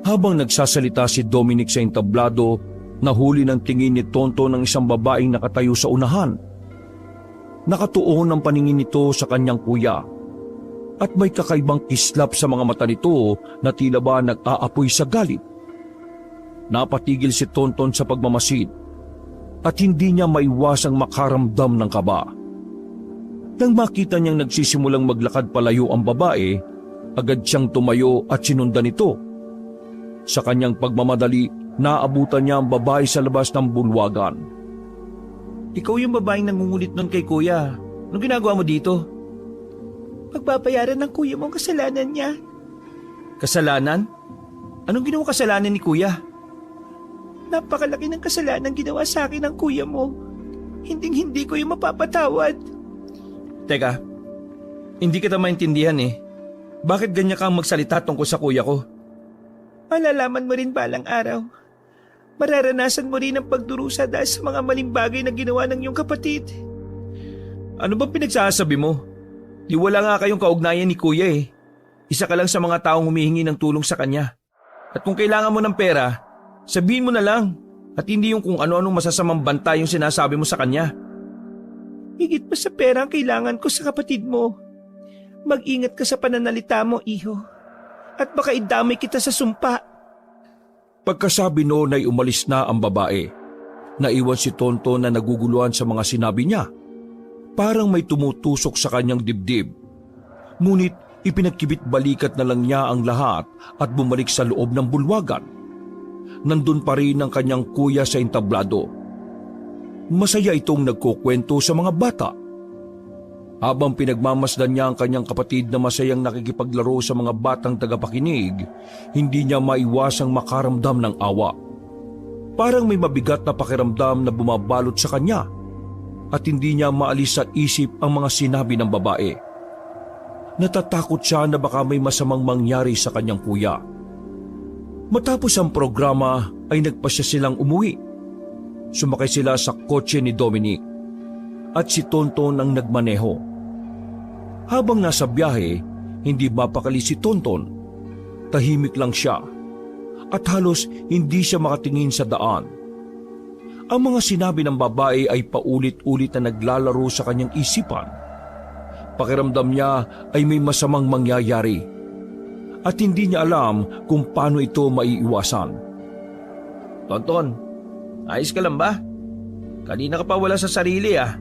[SPEAKER 1] Habang nagsasalita si Dominic sa entablado, nahuli ng tingin ni Tonton ng isang babaeng nakatayo sa unahan. Nakatuon ang paningin nito sa kanyang kuya. At may kakaibang kislap sa mga mata nito na tila ba nag-aapoy sa galit. Napatigil si Tonton sa pagmamasid at hindi niya maiwasang makaramdam ng kaba. Nang makita niyang nagsisimulang maglakad palayo ang babae, Agad siyang tumayo at sinundan ito. Sa kanyang pagmamadali, naabutan niya ang babae sa labas ng bulwagan.
[SPEAKER 3] Ikaw yung babaeng nangungulit nun kay kuya. Anong ginagawa mo dito?
[SPEAKER 4] Pagbabayaran ng kuya mo ang kasalanan niya.
[SPEAKER 3] Kasalanan? Anong ginawa kasalanan ni kuya?
[SPEAKER 4] Napakalaki ng kasalanan ginawa sa akin ng kuya mo. Hinding-hindi ko yung mapapatawad.
[SPEAKER 3] Teka, hindi kita maintindihan eh. Bakit ganyan kang magsalita tungkol sa kuya ko?
[SPEAKER 4] Malalaman mo rin balang araw. Mararanasan mo rin ang pagdurusa dahil sa mga maling bagay na ginawa ng iyong kapatid.
[SPEAKER 3] Ano ba pinagsasabi mo? Di wala nga kayong kaugnayan ni kuya eh. Isa ka lang sa mga taong humihingi ng tulong sa kanya. At kung kailangan mo ng pera, sabihin mo na lang. At hindi yung kung ano-anong masasamang banta yung sinasabi mo sa kanya.
[SPEAKER 4] Higit pa sa pera ang kailangan ko sa kapatid mo. Mag-ingat ka sa pananalita mo, iho. At baka idamay kita sa sumpa.
[SPEAKER 1] Pagkasabi noon ay umalis na ang babae. Naiwan si Tonton na naguguluhan sa mga sinabi niya. Parang may tumutusok sa kanyang dibdib. Ngunit ipinagkibit balikat na lang niya ang lahat at bumalik sa loob ng bulwagan. Nandun pa rin ang kanyang kuya sa entablado. Masaya itong nagkukwento sa mga bata. Habang pinagmamasdan niya ang kanyang kapatid na masayang nakikipaglaro sa mga batang tagapakinig, hindi niya maiwasang makaramdam ng awa. Parang may mabigat na pakiramdam na bumabalot sa kanya at hindi niya maalis sa isip ang mga sinabi ng babae. Natatakot siya na baka may masamang mangyari sa kanyang kuya. Matapos ang programa ay nagpasya silang umuwi. Sumakay sila sa kotse ni Dominic at si Tonton ang nagmaneho. Habang nasa biyahe, hindi mapakali si Tonton. Tahimik lang siya at halos hindi siya makatingin sa daan. Ang mga sinabi ng babae ay paulit-ulit na naglalaro sa kanyang isipan. Pakiramdam niya ay may masamang mangyayari at hindi niya alam kung paano ito maiiwasan.
[SPEAKER 3] Tonton, ayos ka lang ba? Kanina ka pa wala sa sarili ah.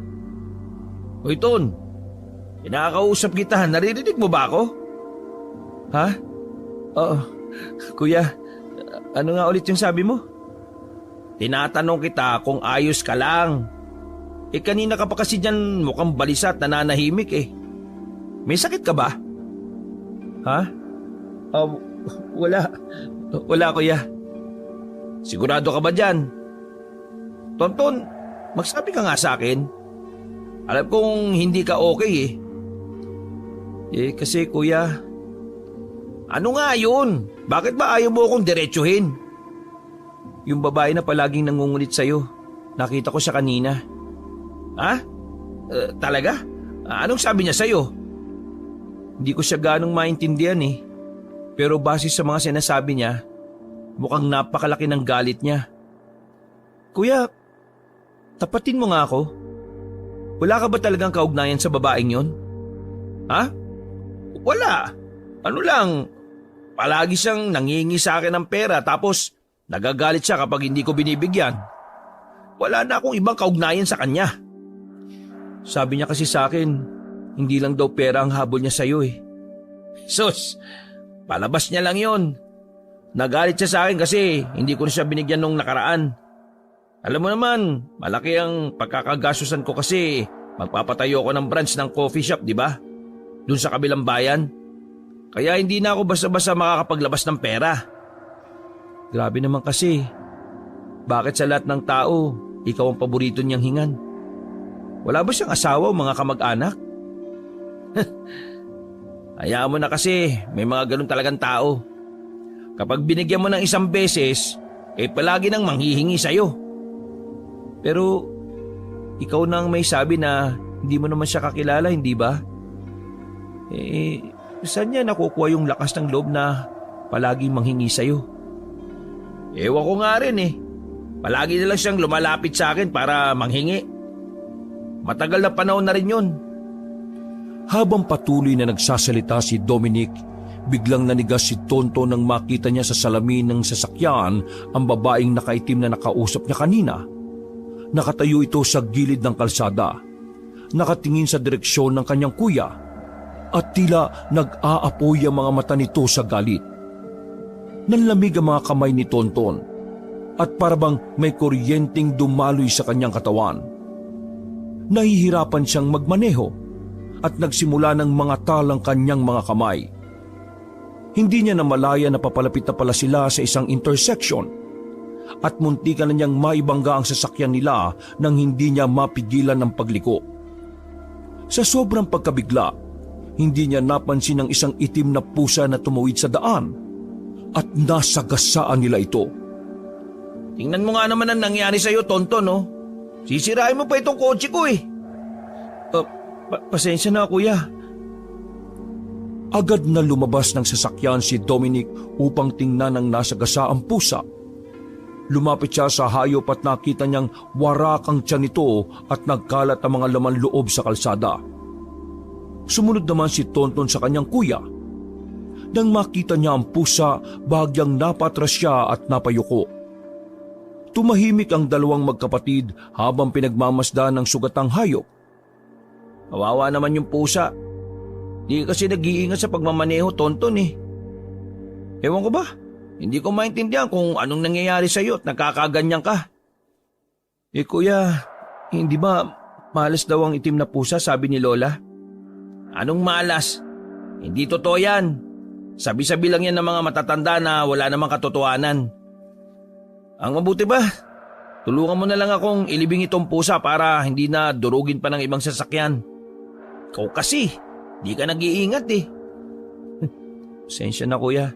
[SPEAKER 3] Hoy Ton, pinakakausap kita, naririnig mo ba ako? Ha? Oo, kuya, ano nga ulit yung sabi mo? Tinatanong kita kung ayos ka lang. Kanina ka pa kasi dyan mukhang balisa at nananahimik eh. May sakit ka ba? Ha? Wala. Wala kuya. Sigurado ka ba dyan? Tonton, magsabi ka nga sa akin. Alam kong hindi ka okay eh. Kasi kuya. Ano nga yun? Bakit ba ayaw mo akong diretsuhin? Yung babae na palaging nangungulit sa'yo. Nakita ko siya kanina. Ha? Talaga? Anong sabi niya sa'yo? Hindi ko siya ganong maintindihan eh. Pero base sa mga sinasabi niya, mukhang napakalaki ng galit niya. Kuya, tapatin mo nga ako. Wala ka ba talagang kaugnayan sa babaeng yon? Ha? Wala. Ano lang, palagi siyang nangingi sa akin ng pera tapos nagagalit siya kapag hindi ko binibigyan. Wala na akong ibang kaugnayan sa kanya. Sabi niya kasi sa akin, hindi lang daw pera ang habol niya sa'yo eh. Sus, palabas niya lang yon. Nagalit siya sa akin kasi hindi ko na siya binigyan nung nakaraan. Alam mo naman, malaki ang pagkakagastusan ko kasi magpapatayo ako ng branch ng coffee shop, di ba? Doon sa kabilang bayan. Kaya hindi na ako basta-basta makakapaglabas ng pera. Grabe naman kasi. Bakit sa lahat ng tao, ikaw ang paborito niyang hingan? Wala ba siyang asawa o mga kamag-anak? Hayaan mo na kasi, may mga ganun talagang tao. Kapag binigyan mo ng isang beses, palagi nang manghihingi sa'yo. Pero, ikaw nang may sabi na hindi mo naman siya kakilala, hindi ba? Saan niya nakukuha yung lakas ng loob na palaging manghingi sa'yo? Ewan ko nga rin eh. Palagi na lang siyang lumalapit sa akin para manghingi. Matagal na panahon na rin yun.
[SPEAKER 1] Habang patuloy na nagsasalita si Dominic, biglang nanigas si Tonto nang makita niya sa salamin ng sasakyan ang babaeng nakaitim na nakausap niya kanina. Nakatayo ito sa gilid ng kalsada, nakatingin sa direksyon ng kanyang kuya. at tila nag-aapoy ang mga mata nito sa galit. Nanlamig ang mga kamay ni Tonton at parabang may kuryenteng dumaloy sa kanyang katawan. Nahihirapan siyang magmaneho at nagsimula ng mga talang kanyang mga kamay. Hindi niya namalaya na papalapit na pala sila sa isang intersection at muntikan na niyang maibangga ang sasakyan nila nang hindi niya mapigilan ang pagliko. Sa sobrang pagkabigla, hindi niya napansin ang isang itim na pusa na tumawid sa daan at nasagasaan nila ito.
[SPEAKER 2] Tingnan mo nga naman ang nangyari sa'yo, Tonton, no? Sisirain mo pa itong kotse ko eh.
[SPEAKER 3] Pasensya na, kuya.
[SPEAKER 1] Agad na lumabas ng sasakyan si Dominic upang tingnan ang nasagasaang pusa. Lumapit siya sa hayop at nakita niyang warak ang tiyan nito at nagkalat ang mga laman loob sa kalsada. Sumunod naman si Tonton sa kanyang kuya. Nang makita niya ang pusa, bahagyang napatras siya at napayuko. Tumahimik ang dalawang magkapatid habang pinagmamasdan ng sugatang hayop.
[SPEAKER 2] Kawawa naman yung pusa. Di kasi nag-iingat sa pagmamaneho, Tonton eh. Ewan ko ba? Hindi ko maintindihan kung anong nangyayari sa'yo at nakakaganyan ka.
[SPEAKER 3] Kuya, hindi ba malas daw ang itim na pusa, sabi ni Lola?
[SPEAKER 2] Anong malas? Hindi totoo yan. Sabi-sabi lang yan ng mga matatanda na wala namang katotohanan. Ang mabuti ba? Tulungan mo na lang akong ilibing itong pusa para hindi na durugin pa ng ibang sasakyan. Ikaw kasi, di ka nag-iingat eh.
[SPEAKER 3] Pasensya na, kuya.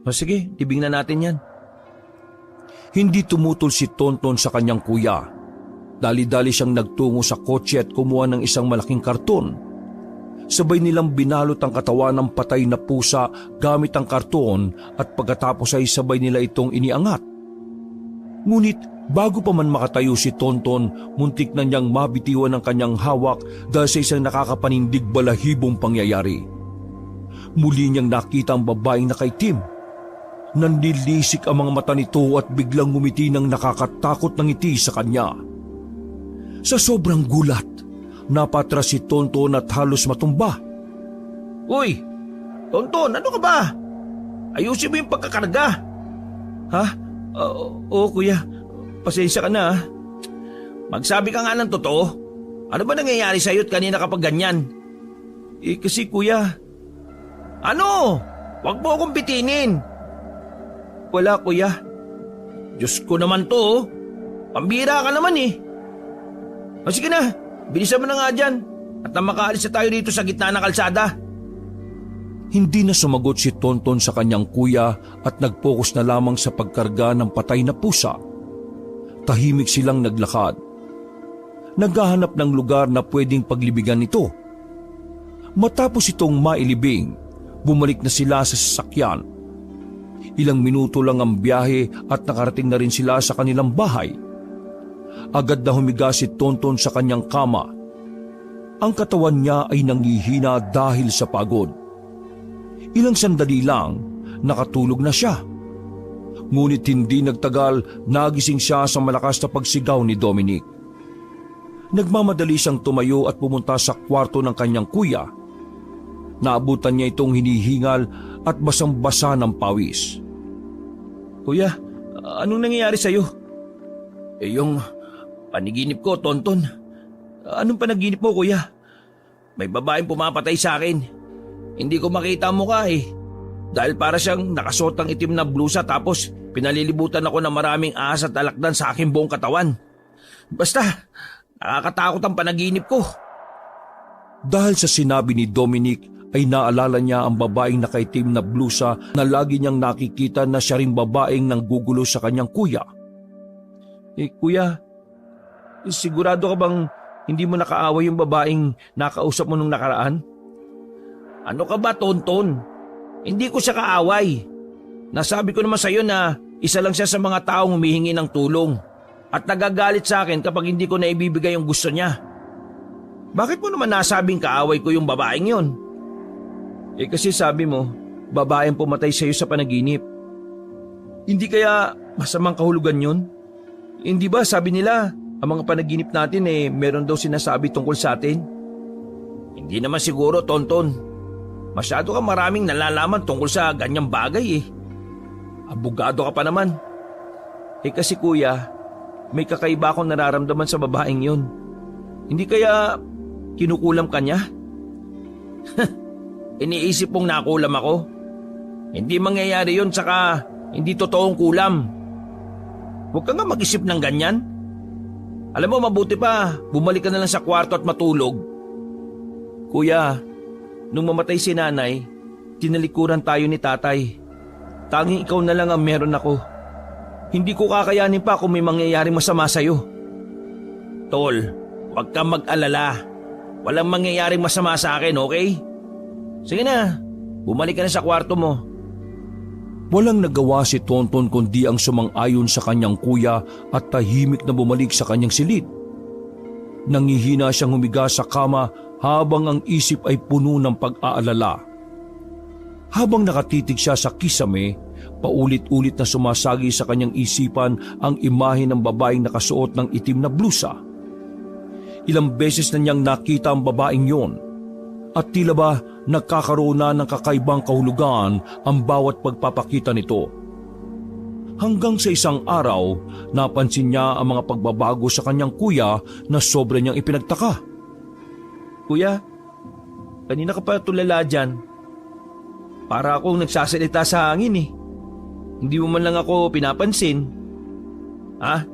[SPEAKER 3] Sige, libing na natin yan.
[SPEAKER 1] Hindi tumutol si Tonton sa kanyang kuya. Dali-dali siyang nagtungo sa kotse at kumuha ng isang malaking karton. Sabay nilang binalot ang katawan ng patay na pusa gamit ang karton at pagkatapos ay sabay nila itong iniangat. Ngunit bago pa man makatayo si Tonton, muntik na niyang mabitiwan ang kanyang hawak dahil sa isang nakakapanindig balahibong pangyayari. Muli niyang nakita ang babaeng nakaitim. Nanlilisik ang mga mata nito at biglang ngumiti ng nakakatakot na ngiti sa kanya. Sa sobrang gulat, napatras si Tonton at halos matumba.
[SPEAKER 2] Uy! Tonton, ano ka ba? Ayusin mo yung pagkakarga.
[SPEAKER 3] Ha? Oo, kuya. Pasensya ka na.
[SPEAKER 2] Magsabi ka nga ng totoo. Ano ba nangyayari sa'yo at kanina kapag ganyan?
[SPEAKER 3] Kasi kuya.
[SPEAKER 2] Ano? Huwag mo akong bitinin.
[SPEAKER 3] Wala, kuya.
[SPEAKER 2] Diyos ko naman to, oh. Pambira ka naman eh. Sige na, bilisan mo na nga dyan. At na makaalis na tayo dito sa gitna ng kalsada.
[SPEAKER 1] Hindi na sumagot si Tonton sa kanyang kuya at nag-focus na lamang sa pagkarga ng patay na pusa. Tahimik silang naglakad. Naghahanap ng lugar na pwedeng paglibigan ito. Matapos itong mailibing, bumalik na sila sa sasakyan. Ilang minuto lang ang biyahe at nakarating na rin sila sa kanilang bahay. Agad na humiga si Tonton sa kanyang kama. Ang katawan niya ay nanghihina dahil sa pagod. Ilang sandali lang, nakatulog na siya. Ngunit hindi nagtagal, nagising siya sa malakas na pagsigaw ni Dominic. Nagmamadali siyang tumayo at pumunta sa kwarto ng kanyang kuya. Naabutan niya itong hinihingal at basang-basa ng pawis.
[SPEAKER 3] Kuya, anong nangyayari sa'yo?
[SPEAKER 2] Yung paniginip ko, Tonton.
[SPEAKER 3] Anong panaginip mo, kuya?
[SPEAKER 2] May babaeng pumapatay sa akin. Hindi ko makita ang mukha eh. Dahil para siyang nakasuot ang itim na blusa tapos pinalilibutan ako ng maraming ahas at alakdan sa aking buong katawan. Basta, nakakatakot ang panaginip ko.
[SPEAKER 1] Dahil sa sinabi ni Dominic ay naalala niya ang babaeng nakaitim na blusa na lagi niyang nakikita na siya ring babaeng nanggugulo sa kanyang kuya.
[SPEAKER 3] Kuya, sigurado ka bang hindi mo nakaaway yung babaeng nakausap mo nung nakaraan?
[SPEAKER 2] Ano ka ba, Tonton? Hindi ko siya kaaway. Nasabi ko naman sa iyo na isa lang siya sa mga taong humihingi ng tulong at nagagalit sa akin kapag hindi ko naibibigay yung gusto niya. Bakit mo naman nasabing kaaway ko yung babaeng yun?
[SPEAKER 3] Kasi sabi mo, babaeng pumatay sa iyo sa panaginip. Hindi kaya masamang kahulugan yun? Hindi ba sabi nila, ang mga panaginip natin meron daw sinasabi tungkol sa atin?
[SPEAKER 2] Hindi naman siguro, Tonton. Masyado ka maraming nalalaman tungkol sa ganyang bagay eh. Abogado ka pa naman.
[SPEAKER 3] Kasi kuya, may kakaiba akong nararamdaman sa babaeng yun. Hindi kaya kinukulam ka niya?
[SPEAKER 2] Iniisip mong nakulam ako? Hindi mangyayari yun, saka hindi totoong kulam. Huwag ka nga mag-isip ng ganyan. Alam mo, mabuti pa, bumalik ka na lang sa kwarto at matulog.
[SPEAKER 3] Kuya, nung mamatay si nanay, tinalikuran tayo ni tatay. Tanging ikaw na lang ang meron ako. Hindi ko kakayanin pa kung may mangyayaring masama sa'yo.
[SPEAKER 2] Tol, huwag kang mag-alala. Walang mangyayaring masama sa akin, okay? Sige na, bumalik ka na sa kwarto mo.
[SPEAKER 1] Walang nagawa si Tonton kundi ang sumang-ayon sa kanyang kuya at tahimik na bumalik sa kanyang silid. Nangihina siyang humiga sa kama habang ang isip ay puno ng pag-aalala. Habang nakatitig siya sa kisame, paulit-ulit na sumasagi sa kanyang isipan ang imahe ng babaeng nakasuot ng itim na blusa. Ilang beses na niyang nakita ang babaeng yon at tila ba nagkakaroon na ng kakaibang kahulugan ang bawat pagpapakita nito. Hanggang sa isang araw, napansin niya ang mga pagbabago sa kanyang kuya na sobra niyang ipinagtaka.
[SPEAKER 3] Kuya, kanina ka pa tulala dyan. Para akong nagsasalita sa hangin eh. Hindi mo man lang ako pinapansin.
[SPEAKER 2] Ha?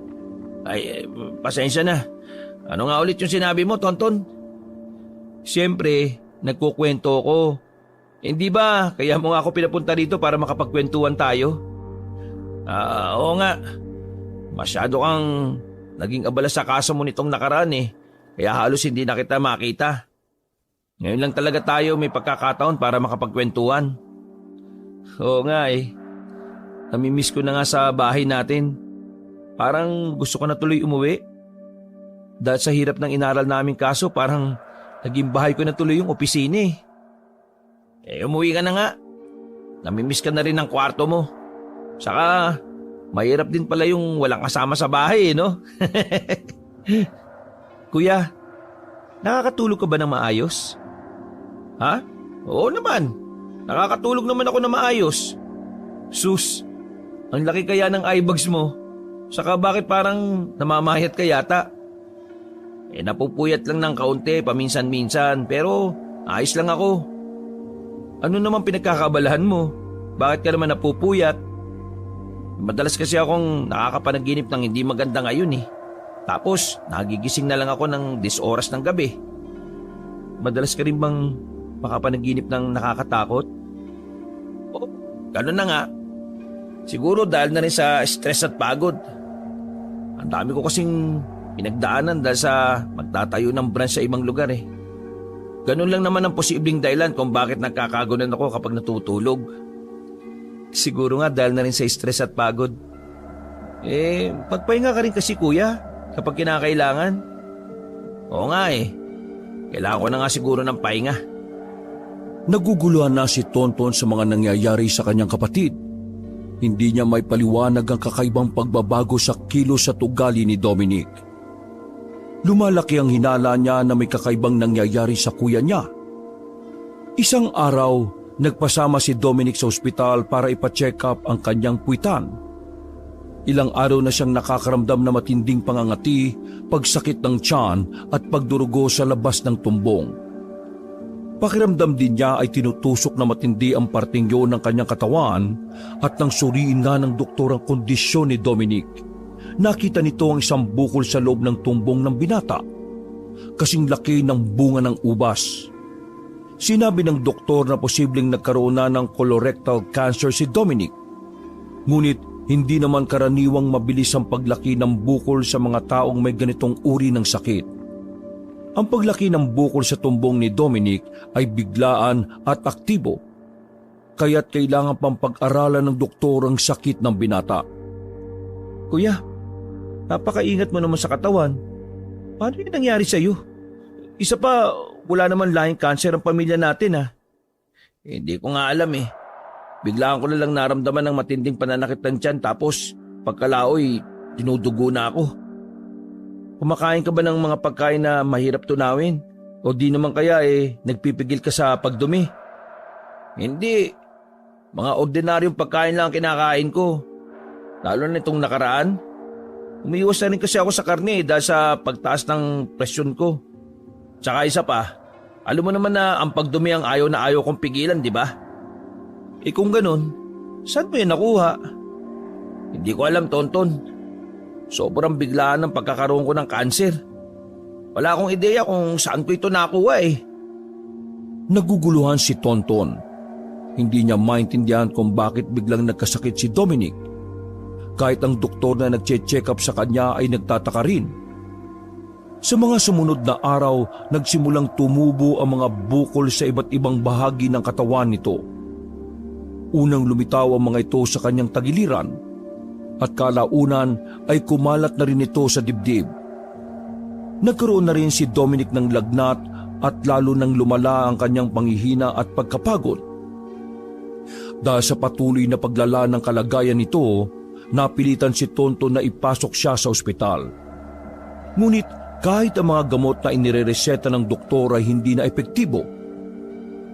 [SPEAKER 2] Ay, pasensya na. Ano nga ulit yung sinabi mo, Tonton?
[SPEAKER 3] Siyempre, nagkukwento ko. Hindi ba, kaya mo nga ako pinapunta dito para makapagkwentuhan tayo?
[SPEAKER 2] Oo nga. Masyado kang naging abala sa kaso mo nitong nakaraan eh. Kaya halos hindi na kita makita. Ngayon lang talaga tayo may pagkakataon para makapagkwentuhan.
[SPEAKER 3] Oo nga eh. Namimiss ko na nga sa bahay natin. Parang gusto ko na tuloy umuwi. Dahil sa hirap ng inaral naming kaso, parang naging bahay ko na tuloy yung opisina eh.
[SPEAKER 2] Umuwi ka na nga. Namimiss ka na rin ng kwarto mo. Saka, mahirap din pala yung walang kasama sa bahay no?
[SPEAKER 3] Kuya, nakakatulog ka ba ng maayos?
[SPEAKER 2] Ha? Oo naman. Nakakatulog naman ako na maayos.
[SPEAKER 3] Sus, ang laki kaya ng eye bags mo. Saka bakit parang namamayat ka yata?
[SPEAKER 2] Napupuyat lang ng kaunti paminsan-minsan pero ayos lang ako.
[SPEAKER 3] Ano naman pinagkakabalahan mo? Bakit ka naman napupuyat?
[SPEAKER 2] Madalas kasi akong nakakapanaginip ng hindi maganda ngayon eh. Tapos nagigising na lang ako ng 10 oras ng gabi.
[SPEAKER 3] Madalas ka rin bang makapanaginip ng nakakatakot?
[SPEAKER 2] Oh, ganun na nga. Siguro dahil na rin sa stress at pagod. Ang dami ko kasing pinagdaanan dahil sa magtatayo ng branch sa ibang lugar eh. Ganun lang naman ang posibleng dahilan kung bakit nagkakagunan ako kapag natutulog.
[SPEAKER 3] Siguro nga dahil na rin sa stress at pagod. Pagpahinga ka rin kasi kuya kapag kinakailangan.
[SPEAKER 2] Oo nga eh. Kailangan ko na nga siguro ng pahinga.
[SPEAKER 1] Naguguluhan na si Tonton sa mga nangyayari sa kanyang kapatid. Hindi niya may paliwanag ang kakaibang pagbabago sa kilos at ugali ni Dominic. Lumalaki ang hinala niya na may kakaibang nangyayari sa kuya niya. Isang araw, nagpasama si Dominic sa ospital para ipa-check up ang kanyang puwitan. Ilang araw na siyang nakakaramdam na matinding pangangati, pagsakit ng tiyan at pagdurugo sa labas ng tumbong. Pakiramdam din niya ay tinutusok na matindi ang parting yun ng kanyang katawan at nang suriin nga ng doktor ang kondisyon ni Dominic, nakita nito ang isang bukol sa loob ng tumbong ng binata, kasing laki ng bunga ng ubas. Sinabi ng doktor na posibleng nagkaroon na ng colorectal cancer si Dominic. Ngunit hindi naman karaniwang mabilis ang paglaki ng bukol sa mga taong may ganitong uri ng sakit. Ang paglaki ng bukol sa tumbong ni Dominic ay biglaan at aktibo, kaya't kailangan pang pag-aralan ng doktor ang sakit ng binata.
[SPEAKER 3] Kuya, napakaingat mo naman sa katawan. Paano yung nangyari sa iyo? Isa pa, wala naman lahing cancer ang pamilya natin ha.
[SPEAKER 2] Hindi ko nga alam eh. Biglaan ko na lang naramdaman ng matinding pananakit ng tiyan tapos pagkalaoy, dinudugo na ako.
[SPEAKER 3] Kumakain ka ba ng mga pagkain na mahirap tunawin? O di naman kaya nagpipigil ka sa pagdumi?
[SPEAKER 2] Hindi. Mga ordinaryong pagkain lang ang kinakain ko. Lalo na itong nakaraan. Umiiwas na rin kasi ako sa karne dahil sa pagtaas ng presyon ko. Tsaka isa pa, alam mo naman na ang pagdumi ang ayaw na ayaw kong pigilan, di ba?
[SPEAKER 3] Kung ganun, saan mo yan nakuha?
[SPEAKER 2] Hindi ko alam, Tonton. Sobrang biglaan ng pagkakaroon ko ng kanser. Wala akong ideya kung saan ko ito nakuha
[SPEAKER 1] Naguguluhan si Tonton. Hindi niya maintindihan kung bakit biglang nagkasakit si Dominic. Kahit ang doktor na nagche-check up sa kanya ay nagtataka rin. Sa mga sumunod na araw, nagsimulang tumubo ang mga bukol sa iba't ibang bahagi ng katawan nito. Unang lumitaw ang mga ito sa kanyang tagiliran at kalaunan ay kumalat na rin ito sa dibdib. Nagkaroon na rin si Dominic ng lagnat at lalo nang lumala ang kanyang panghihina at pagkapagod. Dahil sa patuloy na paglala ng kalagayan nito, napilitan si Tonton na ipasok siya sa ospital. Ngunit kahit ang mga gamot na inirereseta ng doktor ay hindi na epektibo,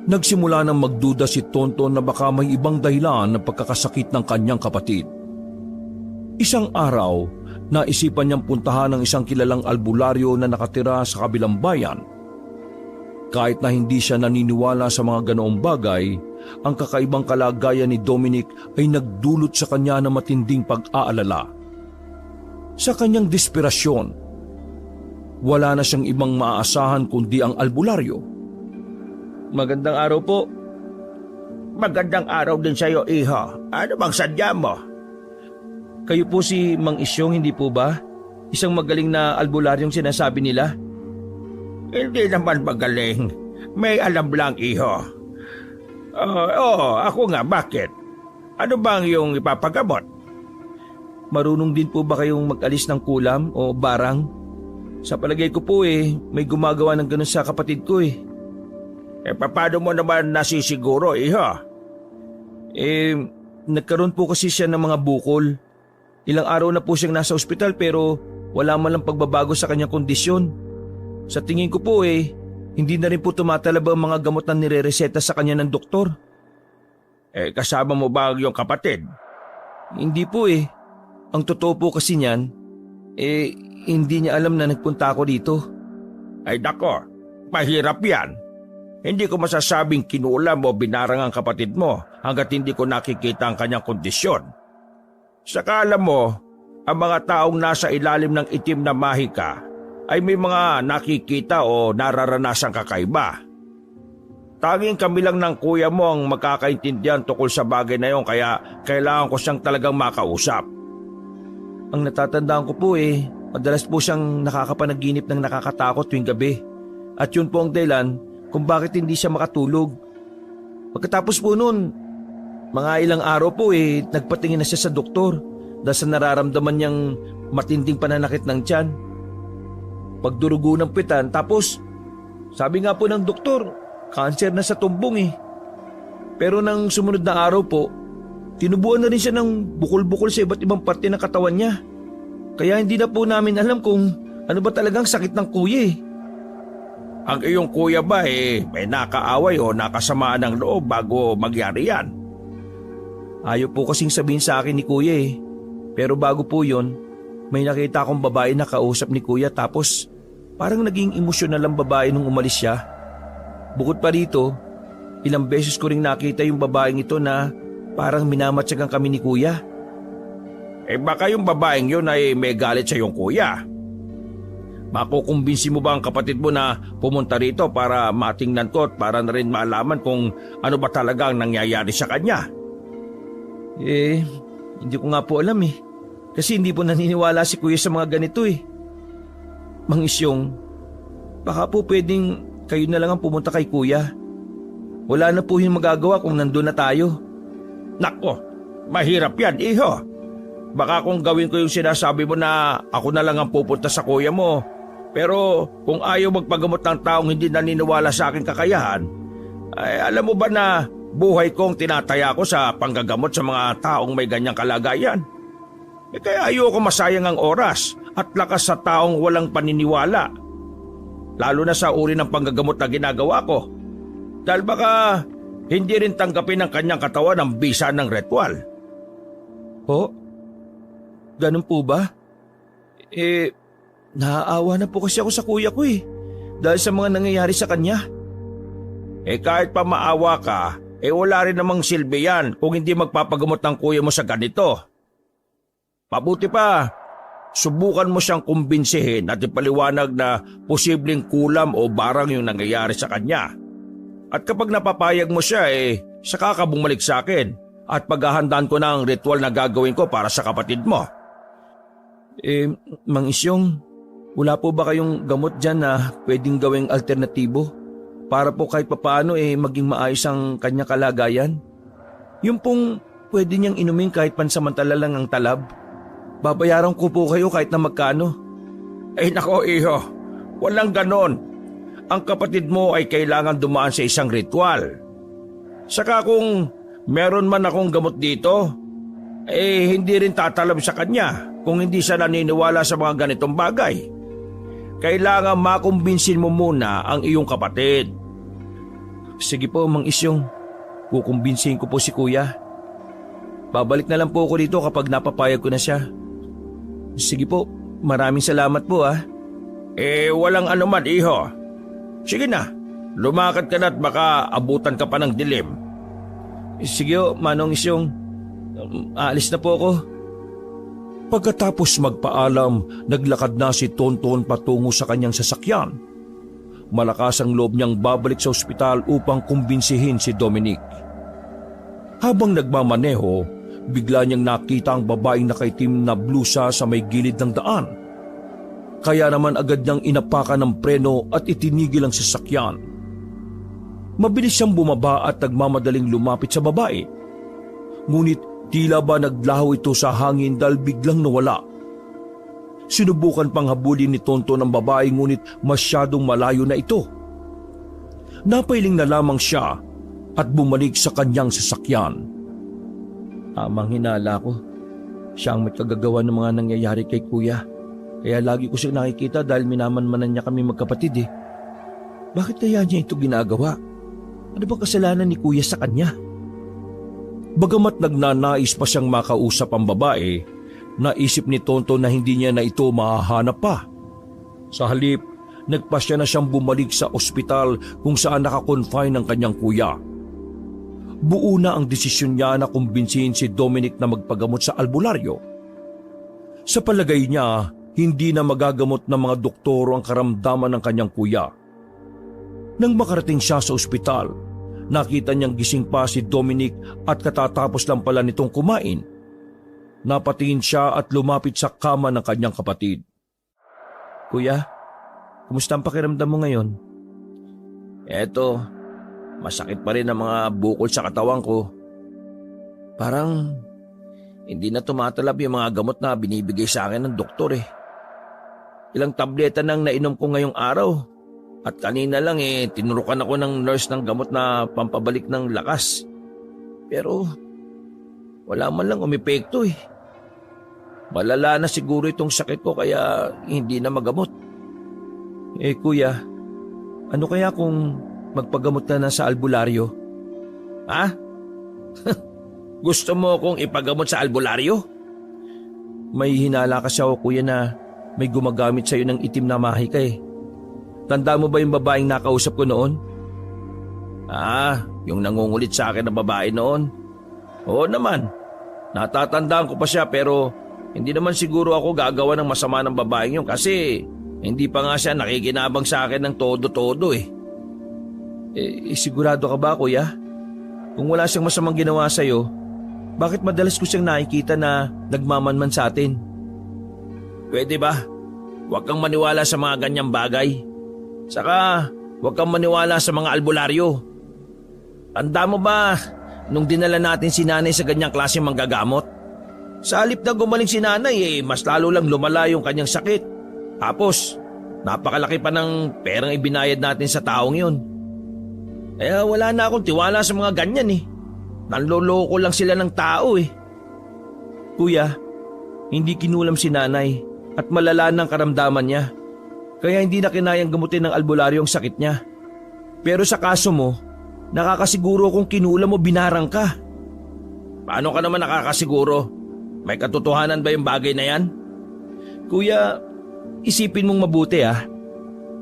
[SPEAKER 1] nagsimula nang magduda si Tonton na baka may ibang dahilan ng pagkakasakit ng kanyang kapatid. Isang araw, naisipan niyang puntahan ang isang kilalang albularyo na nakatira sa kabilang bayan. Kahit na hindi siya naniniwala sa mga ganoong bagay, ang kakaibang kalagayan ni Dominic ay nagdulot sa kanya ng matinding pag-aalala. Sa kanyang desperasyon, wala na siyang ibang maaasahan kundi ang albularyo.
[SPEAKER 3] Magandang araw po.
[SPEAKER 2] Magandang araw din sa iyo, iho. Ano bang sadya mo?
[SPEAKER 3] Kayo po si Mang Isyong, hindi po ba? Isang magaling na albularyong sinasabi nila.
[SPEAKER 2] Hindi naman magaling. May alam lang, iho. Ako nga, bakit? Ano bang yung ipapagamot?
[SPEAKER 3] Marunong din po ba kayong mag-alis ng kulam o barang? Sa palagay ko po may gumagawa ng ganun sa kapatid ko
[SPEAKER 2] Paano mo naman nasisiguro, iho?
[SPEAKER 3] Nagkaroon po kasi siya ng mga bukol. Ilang araw na po siyang nasa ospital pero wala man lang pagbabago sa kanyang kondisyon. Sa tingin ko po hindi na rin po tumatalab ang mga gamot na nirereseta sa kanya ng doktor.
[SPEAKER 2] Kasama mo ba yung kapatid?
[SPEAKER 3] Hindi po Ang totoo po kasi niyan, hindi niya alam na nagpunta ako dito.
[SPEAKER 2] Ay nako, mahirap yan. Hindi ko masasabing kinulam o binarang ang kapatid mo hanggat hindi ko nakikita ang kanyang kondisyon. Saka alam mo, ang mga taong nasa ilalim ng itim na mahika ay may mga nakikita o nararanasang kakaiba. Tanging kami lang ng kuya mo ang magkakaintindihan tungkol sa bagay na yon kaya kailangan ko siyang talagang makausap.
[SPEAKER 3] Ang natatandaan ko po madalas po siyang nakakapanaginip ng nakakatakot tuwing gabi. At yun po ang dahilan kung bakit hindi siya makatulog. Pagkatapos po noon, mga ilang araw po nagpatingin na siya sa doktor dahil sa nararamdaman niyang matinding pananakit ng tiyan. Pagdurugo ng pitan, tapos sabi nga po ng doktor, cancer na sa tumbong Pero nang sumunod na araw po, tinubuan na rin siya ng bukol-bukol sa iba't ibang parte ng katawan niya. Kaya hindi na po namin alam kung ano ba talagang sakit ng kuya
[SPEAKER 2] Ang iyong kuya ba may nakaaway o nakasamaan ng loob bago magyari yan?
[SPEAKER 3] Ayaw po kasing sabihin sa akin ni kuya Pero bago po yon, may nakita akong babae na kausap ni kuya tapos parang naging emosyonal ang babae nung umalis siya. Bukod pa rito, ilang beses ko ring nakita yung babaeng ito na parang minamatsagan kami ni kuya.
[SPEAKER 2] Baka yung babaeng yun ay may galit sa iyong kuya. Makukumbinsi mo ba ang kapatid mo na pumunta rito para matingnan ko at para na rin maalaman kung ano ba talaga ang nangyayari sa kanya?
[SPEAKER 3] Hindi ko nga po alam Kasi hindi po naniniwala si kuya sa mga ganito Mang Isyong, baka po pwedeng kayo na lang ang pumunta kay kuya. Wala na po yung magagawa kung nandun na tayo.
[SPEAKER 2] Nako, mahirap yan, iho. Baka kung gawin ko yung sinasabi mo na ako na lang ang pupunta sa kuya mo. Pero kung ayaw magpagamot ng taong hindi naniniwala sa aking kakayahan, ay alam mo ba na buhay kong tinataya ko sa panggagamot sa mga taong may ganyang kalagayan? Kaya ayoko masayang ang oras at lakas sa taong walang paniniwala.
[SPEAKER 1] lalo na sa uri ng panggagamot na ginagawa ko. Dahil baka hindi rin tanggapin ng kanyang katawan ang bisa ng ritual.
[SPEAKER 3] Po? Ganun po ba? Naaawa na po kasi ako sa kuya ko dahil sa mga nangyayari sa kanya.
[SPEAKER 1] Kahit pa maawa ka, wala rin namang silbi yan kung hindi magpapagamot ng kuya mo sa ganito. Mabuti pa, subukan mo siyang kumbinsihin at ipaliwanag na posibleng kulam o barang yung nangyayari sa kanya. At kapag napapayag mo siya, saka ka bumalik sa akin at paghahandaan ko na ang ritual na gagawin ko para sa kapatid mo.
[SPEAKER 3] Mang Isyong, wala po ba kayong gamot dyan na pwedeng gawing alternatibo? Para po kahit papaano maging maayos ang kanya kalagayan. Yung pong pwede niyang inumin kahit pansamantala lang ang talab. Babayaran ko po kayo kahit na magkano.
[SPEAKER 1] Nako iho, walang ganon. Ang kapatid mo ay kailangan dumaan sa isang ritual. Saka kung meron man akong gamot dito, hindi rin tatalab sa kanya kung hindi siya naniniwala sa mga ganitong bagay. Kailangan makumbinsin mo muna ang iyong kapatid.
[SPEAKER 3] Sige po, Mang Isyong. Kukumbinsihin ko po si kuya. Babalik na lang po ako dito kapag napapayag ko na siya. Sige po, maraming salamat po .
[SPEAKER 1] Walang anuman iho. Sige na, lumakad ka na at baka abutan ka pa ng dilim.
[SPEAKER 3] Sige o, Manong Isyong. Aalis na po ako.
[SPEAKER 1] Pagkatapos magpaalam, naglakad na si Tonton patungo sa kanyang sasakyan. Malakas ang loob niyang babalik sa ospital upang kumbinsihin si Dominic. Habang nagmamaneho, bigla niyang nakita ang babaeng nakaitim na blusa sa may gilid ng daan. Kaya naman agad niyang inapakan ng preno at itinigil ang sasakyan. Mabilis siyang bumaba at nagmamadaling lumapit sa babae. Ngunit tila ba naglaho ito sa hangin dahil biglang nawala. Sinubukan pang habulin ni Tonton ang babae ngunit masyadong malayo na ito. Napailing na lamang siya at bumalik sa kanyang sasakyan.
[SPEAKER 3] Amang hinala ko. Siya ang may kagagawa ng mga nangyayari kay kuya. Kaya lagi ko siyang nakikita dahil minamanmanan niya kami magkapatid . Bakit kaya niya ito ginagawa? Ano bang kasalanan ni kuya sa kanya?
[SPEAKER 1] Bagamat nagnanais pa siyang makausap ang babae, naisip ni Tonton na hindi niya na ito mahahanap pa. Sa halip, nagpasya na siyang bumalik sa ospital kung saan nakakonfine ang kanyang kuya. Buo na ang desisyon niya na kumbinsihin si Dominic na magpagamot sa albularyo. Sa palagay niya, hindi na magagamot ng mga doktor ang karamdaman ng kanyang kuya. Nang makarating siya sa ospital, nakita niyang gising pa si Dominic at katatapos lang pala nitong kumain. Napatingin siya at lumapit sa kama ng kanyang kapatid.
[SPEAKER 3] Kuya, kumusta ang pakiramdam mo ngayon?
[SPEAKER 2] Eto, masakit pa rin ang mga bukol sa katawan ko. Parang hindi na tumatalab yung mga gamot na binibigay sa akin ng doktor . Ilang tableta nang nainom ko ngayong araw. At kanina lang tinurukan ako ng nurse ng gamot na pampabalik ng lakas. Pero wala man lang umepekto . Malala na siguro itong sakit ko kaya hindi na magamot.
[SPEAKER 3] Kuya, ano kaya kung magpagamot ka na sa albularyo?
[SPEAKER 2] Ha? Gusto mo kong ipagamot sa albularyo?
[SPEAKER 3] May hinala kasi ako kuya na may gumagamit sa'yo ng itim na mahika . Tanda mo ba yung babaeng nakausap ko noon?
[SPEAKER 2] Yung nangungulit sa akin na babae noon? Oo naman, natatandaan ko pa siya pero hindi naman siguro ako gagawa ng masama ng babaeng yun kasi hindi pa nga siya nakikinabang sa akin ng todo-todo .
[SPEAKER 3] Sigurado ka ba kuya? Kung wala siyang masamang ginawa sa'yo, bakit madalas ko siyang nakikita na nagmamanman sa atin?
[SPEAKER 2] Pwede ba? Huwag kang maniwala sa mga ganyang bagay. Saka, huwag kang maniwala sa mga albularyo. Tanda mo ba nung dinala natin si nanay sa ganyang klaseng manggagamot? Sa halip na gumaling si nanay mas lalo lang lumala yung kanyang sakit. Tapos, napakalaki pa ng perang ibinayad natin sa taong yun. Kaya wala na akong tiwala sa mga ganyan . Nanloloko lang sila ng tao .
[SPEAKER 3] Kuya, hindi kinulam si nanay at malala ng karamdaman niya. Kaya hindi na kinayang gamutin ng albularyo ang sakit niya. Pero sa kaso mo, nakakasiguro kung kinula mo binarang ka.
[SPEAKER 2] Paano ka naman nakakasiguro? May katotohanan ba yung bagay na yan?
[SPEAKER 3] Kuya, isipin mong mabuti ah.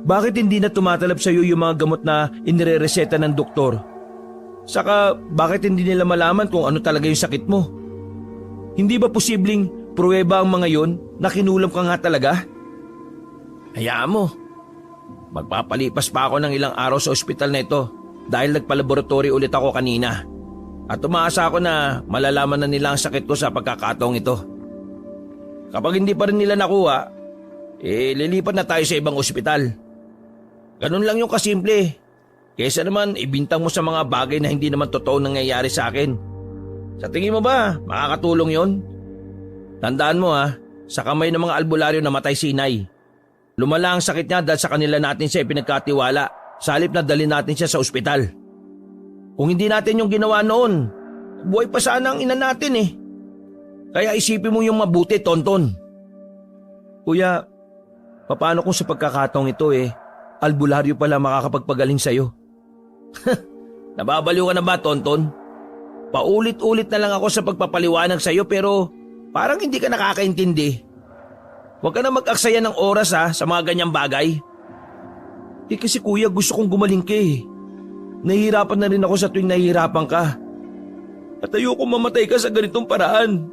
[SPEAKER 3] Bakit hindi na tumatalab sa iyo yung mga gamot na inirereseta ng doktor? Saka bakit hindi nila malaman kung ano talaga yung sakit mo? Hindi ba posibleng pruweba ang mga yon na kinulam ka nga talaga?
[SPEAKER 2] Hayaan mo. Magpapalipas pa ako ng ilang araw sa ospital na ito dahil nagpalaboratory ulit ako kanina. At umaasa ako na malalaman na nila ang sakit ko sa pagkakataong ito. Kapag hindi pa rin nila nakuha, lilipat na tayo sa ibang ospital. Ganun lang yung kasimple. Kesa naman ibintang mo sa mga bagay na hindi naman totoo nangyayari sa akin. Sa tingin mo ba, makakatulong yon? Tandaan mo sa kamay ng mga albularyo namatay si Inay. Lumala ang sakit niya dahil sa kanila natin siya ipinagkatiwala sa halip na dalhin natin siya sa ospital. Kung hindi natin yung ginawa noon, buhay pa sana ang ina natin eh. Kaya isipin mo yung mabuti, Tonton.
[SPEAKER 3] Kuya, paano kung sa pagkakataong ito albularyo pala makakapagpagaling sa'yo?
[SPEAKER 2] Nababaliw ka na ba, Tonton? Paulit-ulit na lang ako sa pagpapaliwanag sa'yo pero parang hindi ka nakakaintindi. Huwag ka na mag-aksaya ng oras sa mga ganyang bagay.
[SPEAKER 3] Kasi kuya, gusto kong gumaling ka eh. Nahihirapan na rin ako sa tuwing nahihirapan ka. At ayoko mamatay ka sa ganitong paraan.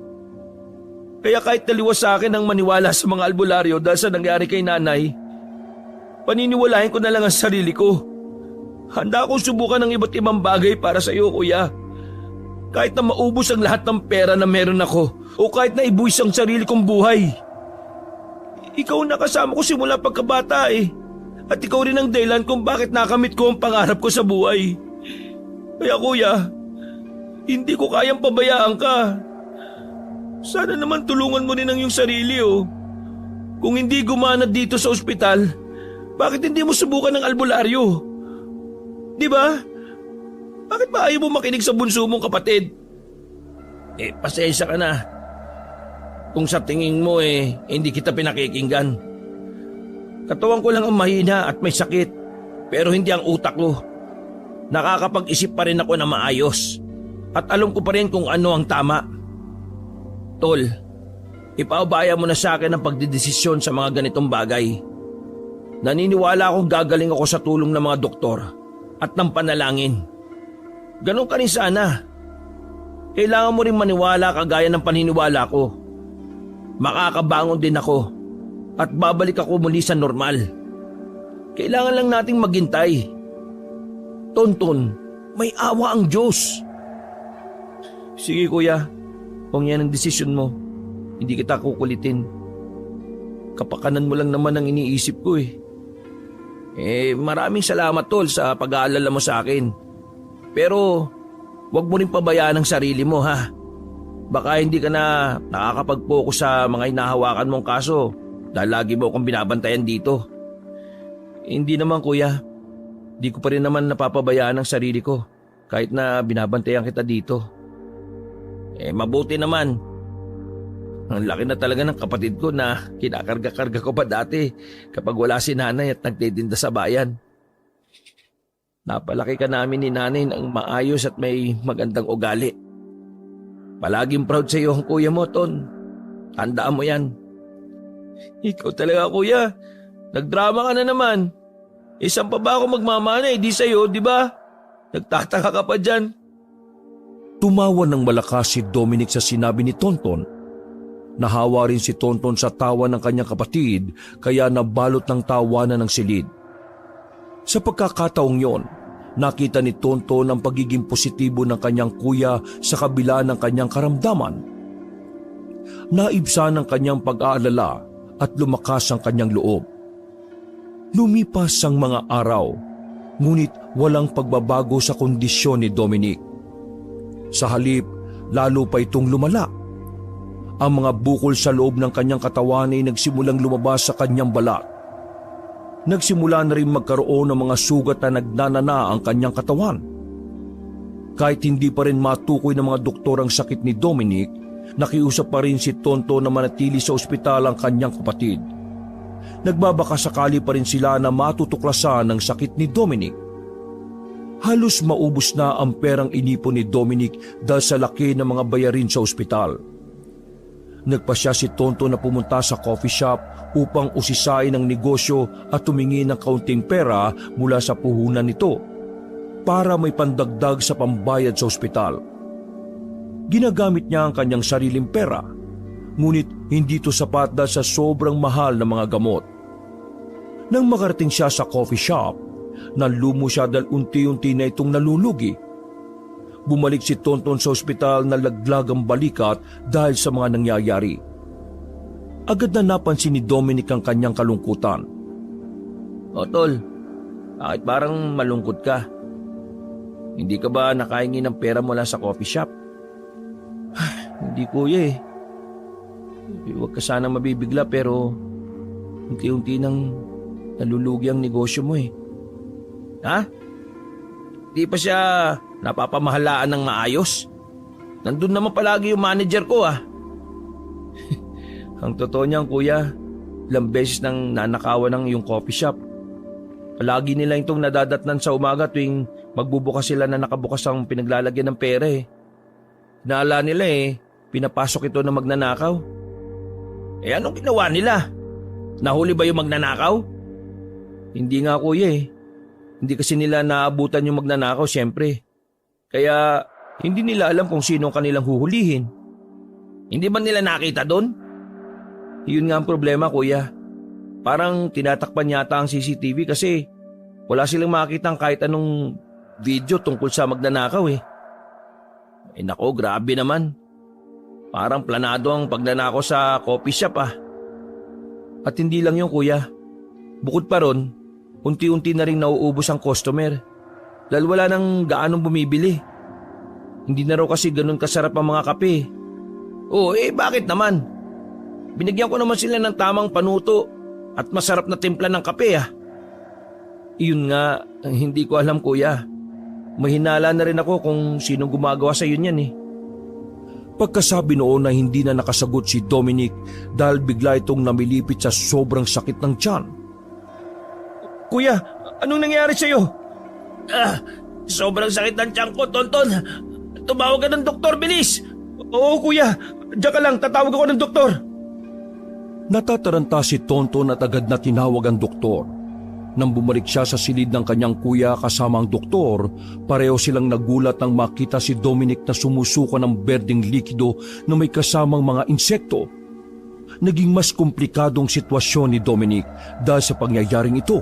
[SPEAKER 3] Kaya kahit taliwas sa akin ang maniwala sa mga albularyo dahil sa nangyari kay nanay, paniniwalahin ko na lang ang sarili ko. Handa akong subukan ng iba't ibang bagay para sa iyo, kuya. Kahit na maubos ang lahat ng pera na meron ako o kahit na ibuwis ang sarili kong buhay. Ikaw ang nakasama ko simula pagkabata eh. At ikaw rin ang dahilan kung bakit nakamit ko ang pangarap ko sa buhay. Kaya kuya, hindi ko kayang pabayaan ka. Sana naman tulungan mo rin ang iyong sarili oh. Kung hindi gumana dito sa ospital, bakit hindi mo subukan ng albularyo? Di ba? Bakit ba ayaw mo makinig sa bunso mong kapatid?
[SPEAKER 2] Pasensya ka na. Kung sa tingin mo hindi kita pinakikinggan. Katawan ko lang ang mahina at may sakit, pero hindi ang utak ko. Nakakapag-isip pa rin ako na maayos. At alam ko pa rin kung ano ang tama. Tol, ipaubaya mo na sa akin ang pagdidesisyon sa mga ganitong bagay. Naniniwala akong gagaling ako sa tulong ng mga doktor at ng panalangin. Ganon ka rin sana. Kailangan mo rin maniwala kagaya ng paniniwala ko. Makakabangon din ako at babalik ako muli sa normal. Kailangan lang nating maghintay. Tonton, may awa ang Diyos.
[SPEAKER 3] Sige kuya, kung yan ang desisyon mo, hindi kita kukulitin. Kapakanan mo lang naman ang iniisip ko eh.
[SPEAKER 2] Maraming salamat tol sa pag-aalala mo sa akin. Pero wag mo rin pabayaan ang sarili mo ha. Baka hindi ka na nakakapag-focus sa mga hinahawakan mong kaso dahil lagi mo akong binabantayan dito.
[SPEAKER 3] Hindi naman kuya. Di ko pa rin naman napapabayaan ang sarili ko kahit na binabantayan kita dito.
[SPEAKER 2] Mabuti naman. Ang laki na talaga ng kapatid ko na kinakarga-karga ko pa dati kapag wala si nanay at nagtitinda sa bayan. Napalaki ka namin ni nanay ng maayos at may magandang ugali. Palaging proud sa iyo ang kuya mo, Ton. Tandaan mo yan.
[SPEAKER 3] Ikaw talaga kuya. Nagdrama ka na naman. Saan pa ba ako magmamana di sa'yo, di ba? Nagtataka ka pa dyan.
[SPEAKER 1] Tumawa ng malakas si Dominic sa sinabi ni Tonton. Nahawa rin si Tonton sa tawa ng kanyang kapatid kaya nabalot ng tawanan ng silid. Sa pagkakataong yon, nakita ni Tonton ang pagiging positibo ng kanyang kuya sa kabila ng kanyang karamdaman. Naibsan ang kanyang pag-aalala at lumakas ang kanyang loob. Lumipas ang mga araw, ngunit walang pagbabago sa kondisyon ni Dominic. Sa halip, lalo pa itong lumala. Ang mga bukol sa loob ng kanyang katawan ay nagsimulang lumabas sa kanyang balat. Nagsimula na rin magkaroon ng mga sugat na nagnanana ang kanyang katawan. Kahit hindi pa rin matukoy ng mga doktor ang sakit ni Dominic, nakiusap pa rin si Tonton na manatili sa ospital ang kanyang kapatid. nagbabakasakali pa rin sila na matutuklasan ng sakit ni Dominic. Halos maubos na ang perang inipon ni Dominic dahil sa laki ng mga bayarin sa ospital. Nagpasya si Tonton na pumunta sa coffee shop upang usisain ang negosyo at tumingi ng kaunting pera mula sa puhunan nito para may pandagdag sa pambayad sa ospital. Ginagamit niya ang kanyang sariling pera, ngunit hindi ito sapat dahil sa sobrang mahal na mga gamot. Nang makarating siya sa coffee shop, nalumo siya dahil unti-unti na itong nalulugi. Bumalik si Tonton sa ospital na laglag ang balikat dahil sa mga nangyayari. Agad na napansin ni Dominic ang kanyang kalungkutan.
[SPEAKER 3] O tol, bakit parang malungkot ka? Hindi ka ba nakahingi ng pera mula sa coffee shop? Hindi kuya eh. Huwag ka sana mabibigla pero unti-unti nang nalulugi ang negosyo mo eh.
[SPEAKER 2] Ha? Di pa siya napapamahalaan ng maayos? Nandun naman palagi yung manager ko ah.
[SPEAKER 3] Ang totoo niyan kuya, ilang beses nang nanakawan ng yung coffee shop. Palagi nila itong nadadatnan sa umaga tuwing magbubukas sila na nakabukas ang pinaglalagyan ng pera eh. Naala nila eh, pinapasok ito na magnanakaw.
[SPEAKER 2] Eh anong ginawa nila? Nahuli ba yung magnanakaw?
[SPEAKER 3] Hindi nga kuya eh. Hindi kasi nila naabutan yung magnanakaw siyempre. Kaya hindi nila alam kung sino ang kanilang huhulihin.
[SPEAKER 2] Hindi ba nila nakita doon?
[SPEAKER 3] Yun nga ang problema kuya. Parang tinatakpan yata ang CCTV kasi wala silang makitang kahit anong video tungkol sa magnanakaw eh.
[SPEAKER 2] Eh nako, grabe naman. Parang planado ang pagnanakaw sa coffee shop ah.
[SPEAKER 3] At hindi lang yun kuya. Bukod pa ron, unti-unti na rin nauubos ang customer dahil wala nang gaanong bumibili. Hindi na raw kasi ganun kasarap ang mga kape.
[SPEAKER 2] Oo, eh bakit naman? Binigyan ko naman sila ng tamang panuto at masarap na timpla ng kape ah.
[SPEAKER 3] Iyon nga, ang hindi ko alam kuya. Mahinala na rin ako kung sinong gumagawa sa yun yan eh.
[SPEAKER 1] Pagkasabi noon na hindi na nakasagot si Dominic dahil bigla itong namilipit sa sobrang sakit ng tiyan.
[SPEAKER 3] Kuya, anong nangyari sa'yo?
[SPEAKER 2] Sobrang sakit ng tiyan ko, Tonton. Tumawag ka ng doktor, bilis!
[SPEAKER 3] Oo kuya, diyan ka lang, tatawag ako ng doktor.
[SPEAKER 1] Natataranta si Tonton at agad na tinawag ang doktor. Nang bumalik siya sa silid ng kanyang kuya kasama ang doktor, pareho silang nagulat nang makita si Dominic na sumusuka ng berdeng likido na may kasamang mga insekto. Naging mas komplikadong sitwasyon ni Dominic dahil sa pangyayaring ito.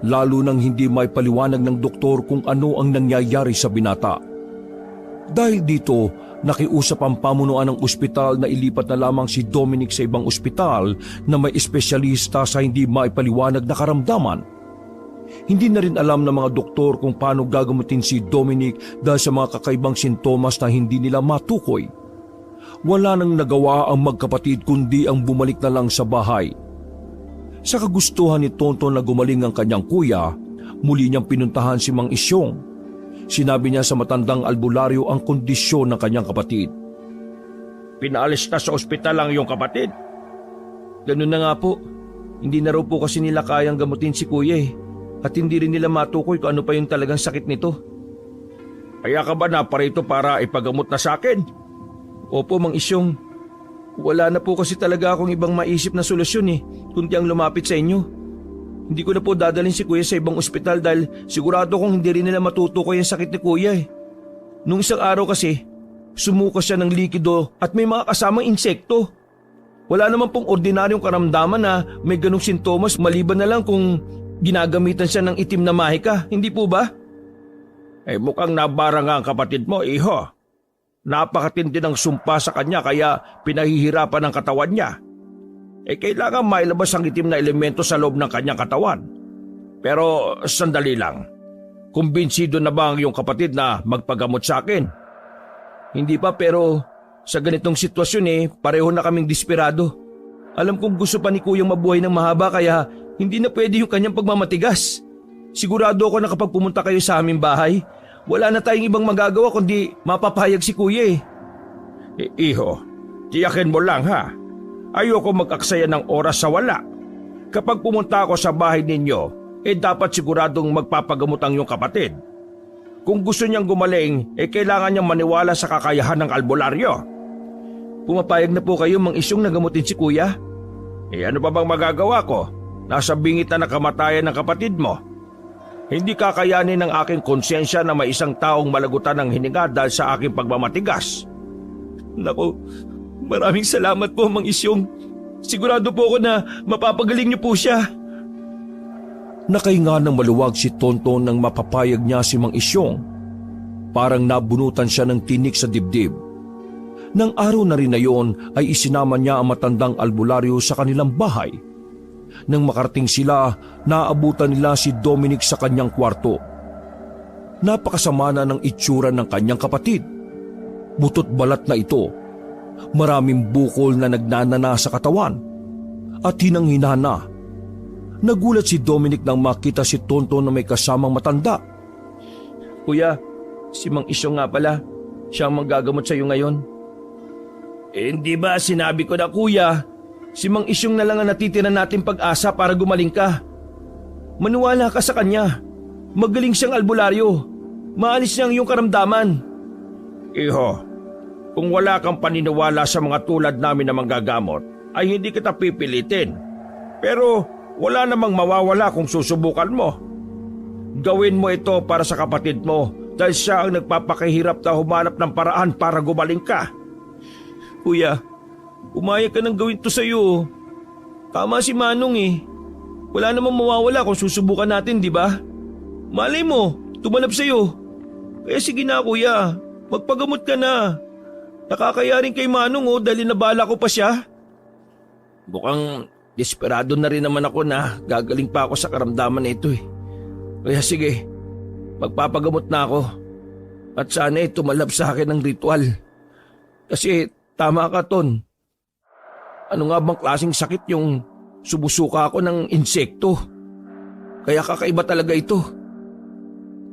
[SPEAKER 1] Lalo nang hindi may paliwanag ng doktor kung ano ang nangyayari sa binata. Dahil dito, nakiusap ang pamunuan ng ospital na ilipat na lamang si Dominic sa ibang ospital na may espesyalista sa hindi maipaliwanag na karamdaman. Hindi na rin alam ng mga doktor kung paano gagamutin si Dominic dahil sa mga kakaibang sintomas na hindi nila matukoy. Wala nang nagawa ang magkapatid kundi ang bumalik na lang sa bahay. Sa kagustuhan ni Tonton na gumaling ang kanyang kuya, muli niyang pinuntahan si Mang Isyong. Sinabi niya sa matandang albularyo ang kondisyon ng kanyang kapatid. Pinaalis na sa ospital ang iyong kapatid?
[SPEAKER 3] Ganun na nga po. Hindi na raw po kasi nila kayang gamutin si kuya eh. At hindi rin nila matukoy kung ano pa yung talagang sakit nito.
[SPEAKER 1] Kaya ka ba naparito para ipagamot na sa akin?
[SPEAKER 3] Opo, Mang Isyong. Wala na po kasi talaga akong ibang maisip na solusyon eh, kundi ang lumapit sa inyo. Hindi ko na po dadalhin si kuya sa ibang ospital dahil sigurado kong hindi rin nila matutukoy ang sakit ni kuya eh. Nung isang araw kasi, sumukas siya ng likido at may mga kasamang insekto. Wala naman pong ordinaryong karamdaman na may ganong sintomas maliban na lang kung ginagamitan siya ng itim na mahika, hindi po ba?
[SPEAKER 1] Eh mukhang nabara nga ang kapatid mo, iho. Napakatindi ng sumpa sa kanya kaya pinahihirapan ang katawan niya. Eh kailangan mailabas ang itim na elemento sa loob ng kanyang katawan. Pero sandali lang, kumbinsido na ba ang iyong kapatid na magpagamot sa akin?
[SPEAKER 3] Hindi pa pero sa ganitong sitwasyon eh, pareho na kaming desperado. Alam kong gusto pa ni kuyang mabuhay ng mahaba kaya hindi na pwede yung kanyang pagmamatigas. Sigurado ako na kapag pumunta kayo sa aming bahay, wala na tayong ibang magagawa kundi mapapahayag si kuya eh.
[SPEAKER 1] Iho, tiyakin mo lang ha. Ayoko mag-aksaya ng oras sa wala. kapag pumunta ako sa bahay ninyo, dapat siguradong magpapagamot ang iyong kapatid. Kung gusto niyang gumaling, kailangan niyang maniwala sa kakayahan ng albularyo.
[SPEAKER 3] Pumapayag na po kayo Mang Isyong na gamutin si Kuya?
[SPEAKER 1] Ano pa bang magagawa ko? Nasa bingit na ng kamatayan ng kapatid mo. Hindi kakayanin ng aking konsensya na may isang taong malagutan ng hininga dahil sa aking pagmamatigas.
[SPEAKER 3] Naku, maraming salamat po Mang Isyong. Sigurado po ako na mapapagaling niyo po siya.
[SPEAKER 1] Nakahinga ng maluwag si Tonton nang mapapayag niya si Mang Isyong. Parang nabunutan siya ng tinik sa dibdib. Nang araw na rin na yon ay isinama niya ang matandang albularyo sa kanilang bahay. Nang makarating sila, naabutan nila si Dominic sa kanyang kwarto. Napakasama na ng itsura ng kanyang kapatid. Butot balat na ito. Maraming bukol na nagnanana sa katawan. At hinang-hina na. Nagulat si Dominic nang makita si Tonton na may kasamang matanda.
[SPEAKER 3] Kuya, si Mang Isyong nga pala. Siya ang manggagamot sa iyo ngayon.
[SPEAKER 2] Hindi ba sinabi ko na kuya?
[SPEAKER 3] Si Mang Isyong na lang ang natitira natin pag-asa para gumaling ka. Maniwala ka sa kanya. Magaling siyang albularyo. Maalis niya ang iyong karamdaman.
[SPEAKER 1] Iho, kung wala kang paniniwala sa mga tulad namin na manggagamot, ay hindi kita pipilitin. Pero wala namang mawawala kung susubukan mo. Gawin mo ito para sa kapatid mo dahil siya ang nagpapakahirap na humanap ng paraan para gumaling ka.
[SPEAKER 3] Kuya, umayag ka nang gawin to sa'yo. Tama si Manong eh. Wala namang mawawala kung susubukan natin, di ba? Malay mo, tumalab sa'yo. Kaya sige na kuya, magpagamot ka na. Nakakaya rin kay Manong dahil nabala ko pa siya.
[SPEAKER 2] Mukhang desperado na rin naman ako na gagaling pa ako sa karamdaman na ito eh.
[SPEAKER 3] Kaya sige, magpapagamot na ako. At sana tumalab sa akin ng ritual. Kasi tama ka, Ton. Ano nga bang klaseng sakit yung sumusuka ako ng insekto? Kaya kakaiba talaga ito.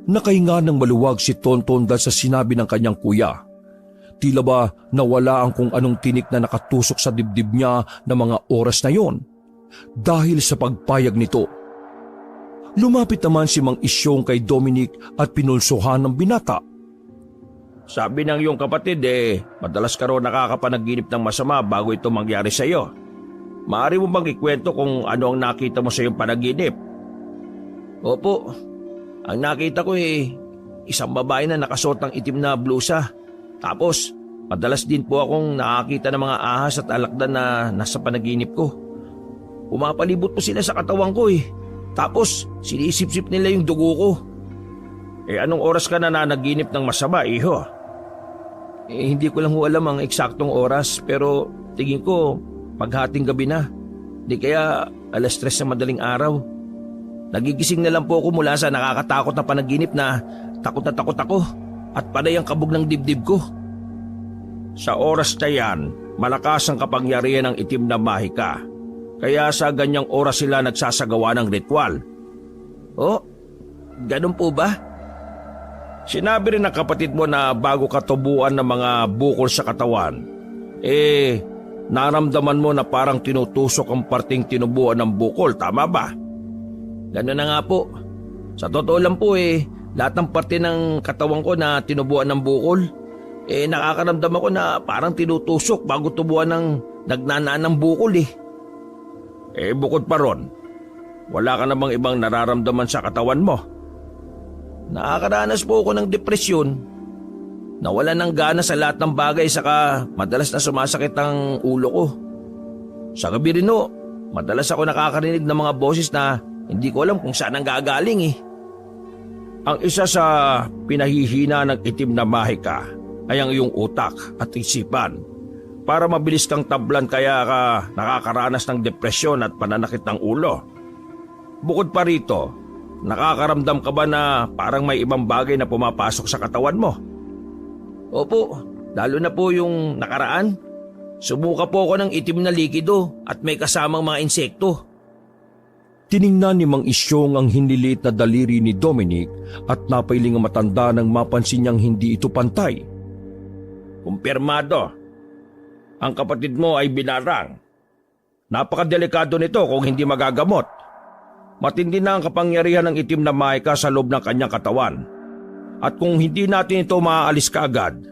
[SPEAKER 1] Nakahinga ng maluwag si Tonton dahil sa sinabi ng kanyang kuya. Tila ba nawala ang kung anong tinik na nakatusok sa dibdib niya na mga oras na yon dahil sa pagpayag nito. Lumapit naman si Mang Isyong kay Dominic at pinulsuhan ng binata.
[SPEAKER 2] Sabi ng iyong kapatid madalas ka raw nakakapanaginip ng masama bago ito mangyari sa iyo. Maaari mo bang ikwento kung ano ang nakita mo sa iyong panaginip?
[SPEAKER 3] Opo, ang nakita ko isang babae na nakasuot ng itim na blusa. Tapos, madalas din po akong nakakita ng mga ahas at alakdan na nasa panaginip ko. Pumapalibot po sila sa katawan ko Tapos, sinisip-sip nila yung dugo ko.
[SPEAKER 2] Anong oras ka na nanaginip ng masama, iho?
[SPEAKER 3] Hindi ko lang alam ang eksaktong oras pero tingin ko paghating gabi na. Di kaya 3:00 sa madaling araw. Nagigising na lang po ako mula sa nakakatakot na panaginip na takot ako at panay ang kabog ng dibdib ko.
[SPEAKER 2] Sa oras na yan, malakas ang kapangyarihan ng itim na mahika. Kaya sa ganyang oras sila nagsasagawa ng ritual.
[SPEAKER 3] Oh, ganun po ba?
[SPEAKER 2] Sinabi rin ng kapatid mo na bago ka tubuan ng mga bukol sa katawan, naramdaman mo na parang tinutusok ang parting tinubuan ng bukol, tama ba?
[SPEAKER 3] Ganun na nga po. Sa totoo lang po lahat ng parte ng katawan ko na tinubuan ng bukol, nakakaramdam ako na parang tinutusok bago tubuan ng nagnanaan ng bukol
[SPEAKER 2] Bukod pa ron, wala ka namang ibang nararamdaman sa katawan mo?
[SPEAKER 3] Nakakaranas po ako ng depresyon. Nawalan ng gana sa lahat ng bagay saka madalas na sumasakit ang ulo ko. Sa gabi rin madalas ako nakakarinig ng mga boses na hindi ko alam kung saan ang gagaling
[SPEAKER 2] Ang isa sa pinahihina ng itim na mahika ay ang iyong utak at isipan. Para mabilis kang tablan kaya ka nakakaranas ng depresyon at pananakit ng ulo. Bukod pa rito, nakakaramdam ka ba na parang may ibang bagay na pumapasok sa katawan mo?
[SPEAKER 3] Opo, lalo na po yung nakaraan. Sumuka po ako ng itim na likido at may kasamang mga insekto.
[SPEAKER 1] Tiningnan ni Mang Isyong ang hiniliit na daliri ni Dominic at napailing ang matanda nang mapansin niyang hindi ito pantay.
[SPEAKER 2] Kumpirmado, ang kapatid mo ay binarang.
[SPEAKER 1] Napakadelikado nito kung hindi magagamot. Matindi na ang kapangyarihan ng itim na mahika sa loob ng kanyang katawan. At kung hindi natin ito maaalis kaagad,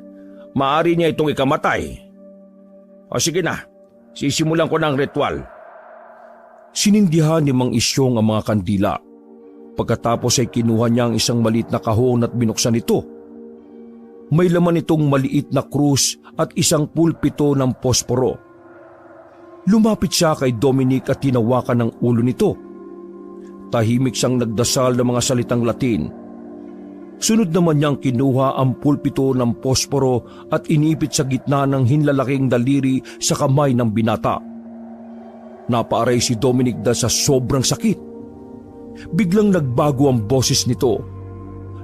[SPEAKER 1] maaari niya itong ikamatay. O sige na, sisimulan ko ng ritual. Sinindihan ni Mang Isyong ang mga kandila. Pagkatapos ay kinuha niya ang isang maliit na kahon at binuksan ito. May laman itong maliit na krus at isang pulpito ng posporo. Lumapit siya kay Dominic at tinawakan ng ulo nito. Tahimik siyang nagdasal ng mga salitang Latin. Sunod naman niyang kinuha ang pulpito ng posporo at inipit sa gitna ng hinlalaking daliri sa kamay ng binata. Napaaray si Dominic dahil sa sobrang sakit. Biglang nagbago ang boses nito.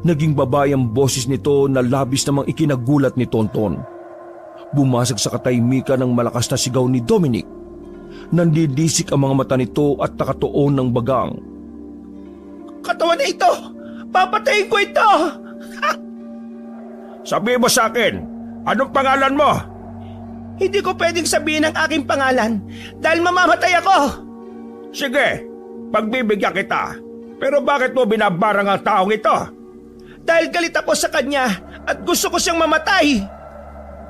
[SPEAKER 1] Naging babae ang boses nito na labis namang ikinagulat ni Tonton. Bumasag sa katahimikan ng malakas na sigaw ni Dominic. Nandidisik ang mga mata nito at nakatuon ng bagang.
[SPEAKER 2] Katawan na ito! Papatayin ko ito!
[SPEAKER 1] Sabi mo sa akin, anong pangalan mo?
[SPEAKER 2] Hindi ko pwedeng sabihin ang aking pangalan dahil mamamatay ako!
[SPEAKER 1] Sige, pagbibigyan kita. Pero bakit mo binabarang ang taong ito?
[SPEAKER 2] Dahil galit ako sa kanya at gusto ko siyang mamatay!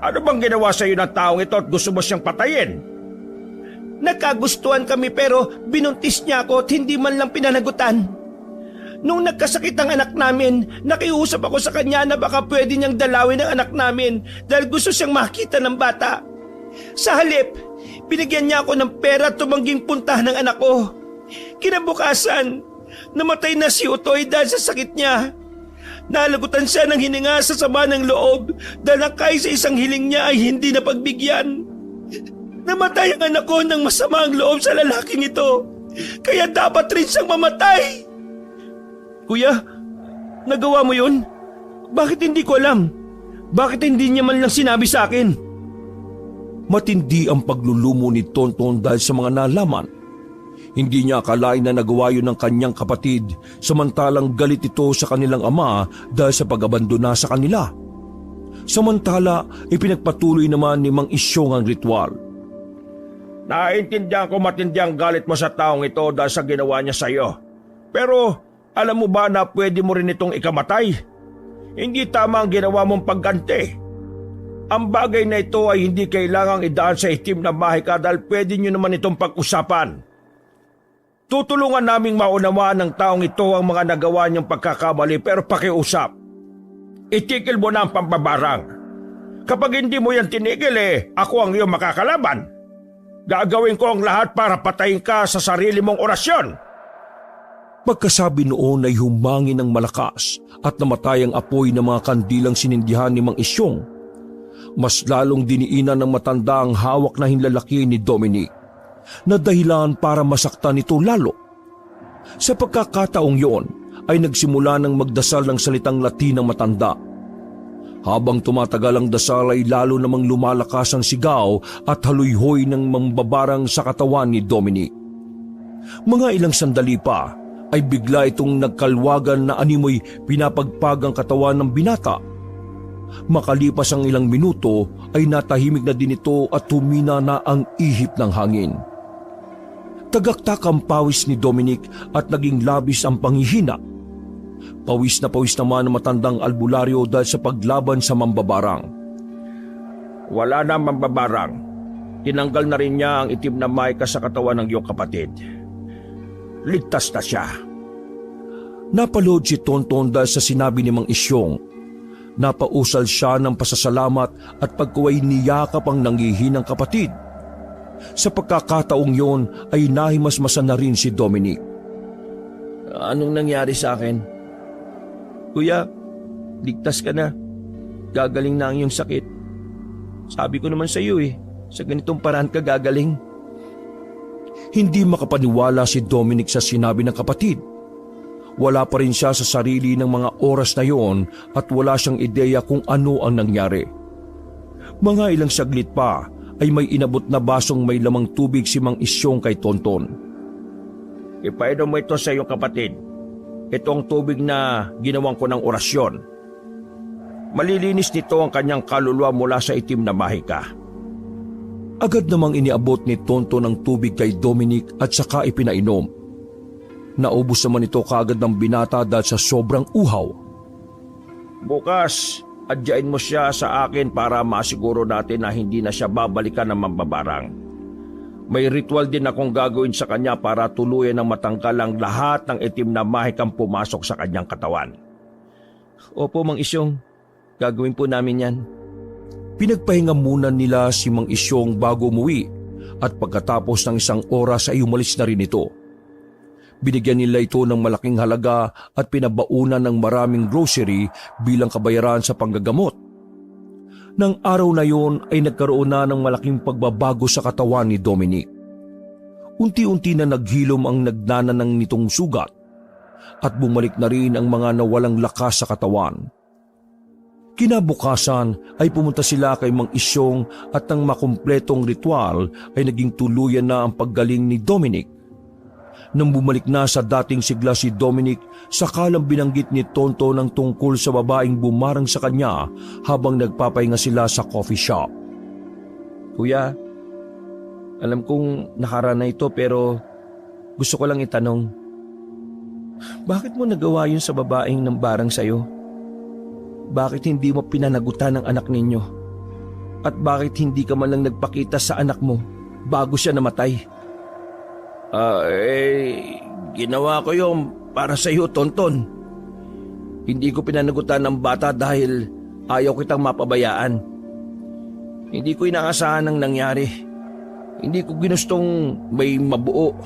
[SPEAKER 1] Ano bang ginawa sa iyo ng taong ito at gusto mo siyang patayin?
[SPEAKER 2] Nagkagustuhan kami pero binuntis niya ako at hindi man lang pinanagutan. Nung nagkasakit ang anak namin, nakiusap ako sa kanya na baka pwede niyang dalawin ang anak namin dahil gusto siyang makita ng bata. Sa halip, binigyan niya ako ng pera at tumangging puntahan ng anak ko. Kinabukasan, namatay na si Utoy dahil sa sakit niya. Nalagutan siya ng hininga sa sama ng loob dahil ang kahit sa isang hiling niya ay hindi napagbigyan. Namatay ang anak ko ng masama ang loob sa lalaking ito, kaya dapat rin siyang mamatay. Kuya, nagawa mo yun? Bakit hindi ko alam? Bakit hindi niya man lang sinabi sa akin?
[SPEAKER 1] Matindi ang paglulumo ni Tonton dahil sa mga nalaman. Hindi niya akalain na nagawa yun ng kanyang kapatid, samantalang galit ito sa kanilang ama dahil sa pag-abandona sa kanila. Samantala, ipinagpatuloy naman ni Mang Isyong ang ritual. Naiintindihan ko matindi ang galit mo sa taong ito dahil sa ginawa niya sa iyo. Pero alam mo ba na pwede mo rin itong ikamatay? Hindi tama ang ginawa mong pagganti. Ang bagay na ito ay hindi kailangang idaan sa itim na mahika dahil pwede nyo naman itong pag-usapan. Tutulungan naming maunawaan ng taong ito ang mga nagawa niyang pagkakamali pero pakiusap. Itigil mo na ang pambabarang. Kapag hindi mo yan tinigil ako ang iyong makakalaban. Gagawin ko ang lahat para patayin ka sa sarili mong orasyon. Pagkasabi noon ay humangin ng malakas at namatay ang apoy ng mga kandilang sinindihan ni Mang Isyong. Mas lalong diniinan ng matanda ang hawak na hinlalaki ni Dominic na dahilan para masaktan ito lalo. Sa pagkakataong yon ay nagsimula ng magdasal ng salitang Latin ng matanda. Habang tumatagal ang dasal ay lalo namang lumalakas ang sigaw at haluyhoy ng mambabarang sa katawan ni Dominic. Mga ilang sandali pa ay bigla itong nagkalwagan na animoy pinapagpag ang katawan ng binata. Makalipas ang ilang minuto ay natahimik na din ito at tumina na ang ihip ng hangin. Tagaktak ang pawis ni Dominic at naging labis ang panghihina. Pawis na pawis naman ang matandang albularyo dahil sa paglaban sa mambabarang. Wala na mambabarang. Tinanggal na rin niya ang itim na mahika sa katawan ng iyong kapatid. Ligtas na siya. Napalood si Tonton dahil sa sinabi ni Mang Isyong. Napausal siya ng pasasalamat at pagkuway niyakap ang nanghihinang kapatid. Sa pagkakataong yon ay nahimasmasan na rin si Dominic.
[SPEAKER 3] Anong nangyari sa akin? Kuya, ligtas ka na. Gagaling na ang iyong sakit. Sabi ko naman sa iyo sa ganitong paraan ka gagaling.
[SPEAKER 1] Hindi makapaniwala si Dominic sa sinabi ng kapatid. Wala pa rin siya sa sarili ng mga oras na yon at wala siyang ideya kung ano ang nangyari. Mga ilang saglit pa ay may inabot na basong may lamang tubig si Mang Isyong kay Tonton. Ipainom mo ito sa iyong kapatid. Ito ang tubig na ginawan ko ng orasyon. Malilinis nito ang kanyang kaluluwa mula sa itim na mahika. Agad namang iniabot ni Tonton ng tubig kay Dominic at saka ipinainom. Naubos naman ito kaagad ng binata dahil sa sobrang uhaw. Bukas, adyain mo siya sa akin para masiguro natin na hindi na siya babalikan ng mambabarang. May ritual din akong gagawin sa kanya para tuluyan ng matanggal ang lahat ng itim na mahikang pumasok sa kanyang katawan.
[SPEAKER 3] Opo, Mang Isyong. Gagawin po namin yan.
[SPEAKER 1] Pinagpahinga muna nila si Mang Isyong bago umuwi at pagkatapos ng isang oras ay umalis na rin ito. Binigyan nila ito ng malaking halaga at pinabaunan ng maraming grocery bilang kabayaran sa panggagamot. Nang araw na yon ay nagkaroon na ng malaking pagbabago sa katawan ni Dominic. Unti-unti na naghilom ang nagnananang nitong sugat at bumalik na rin ang mga nawalang lakas sa katawan. Kinabukasan ay pumunta sila kay Mang Isyong at ang makumpletong ritual ay naging tuluyan na ang paggaling ni Dominic. Nang bumalik na sa dating sigla si Dominic, sakalang binanggit ni Tonto ng tungkol sa babaeng bumarang sa kanya habang nagpapahinga sila sa coffee shop.
[SPEAKER 3] Kuya, alam kong nakaraan na ito pero gusto ko lang itanong. Bakit mo nagawa yun sa babaeng nang barang sa'yo? Bakit hindi mo pinanagutan ang anak ninyo? At bakit hindi ka man lang nagpakita sa anak mo bago siya namatay?
[SPEAKER 2] Ginawa ko yung para sa iyo, Tonton. Hindi ko pinanagutan ng bata dahil ayaw kitang mapabayaan. Hindi ko inaasahan ang nangyari. Hindi ko ginustong may mabuo.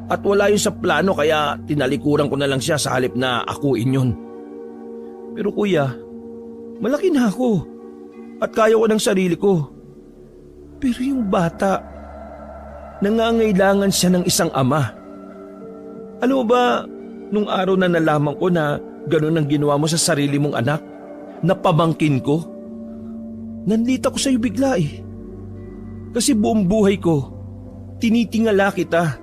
[SPEAKER 2] At wala yun sa plano kaya tinalikuran ko na lang siya sa halip na akuin yun.
[SPEAKER 3] Pero kuya, malaki na ako at kaya ko ng sarili ko. Pero yung bata, nangangailangan siya ng isang ama. Alam mo ba, nung araw na nalaman ko na ganun ang ginawa mo sa sarili mong anak, na pamangkin ko, nandita ko sa iyo bigla eh. Kasi buong buhay ko, tinitingala kita.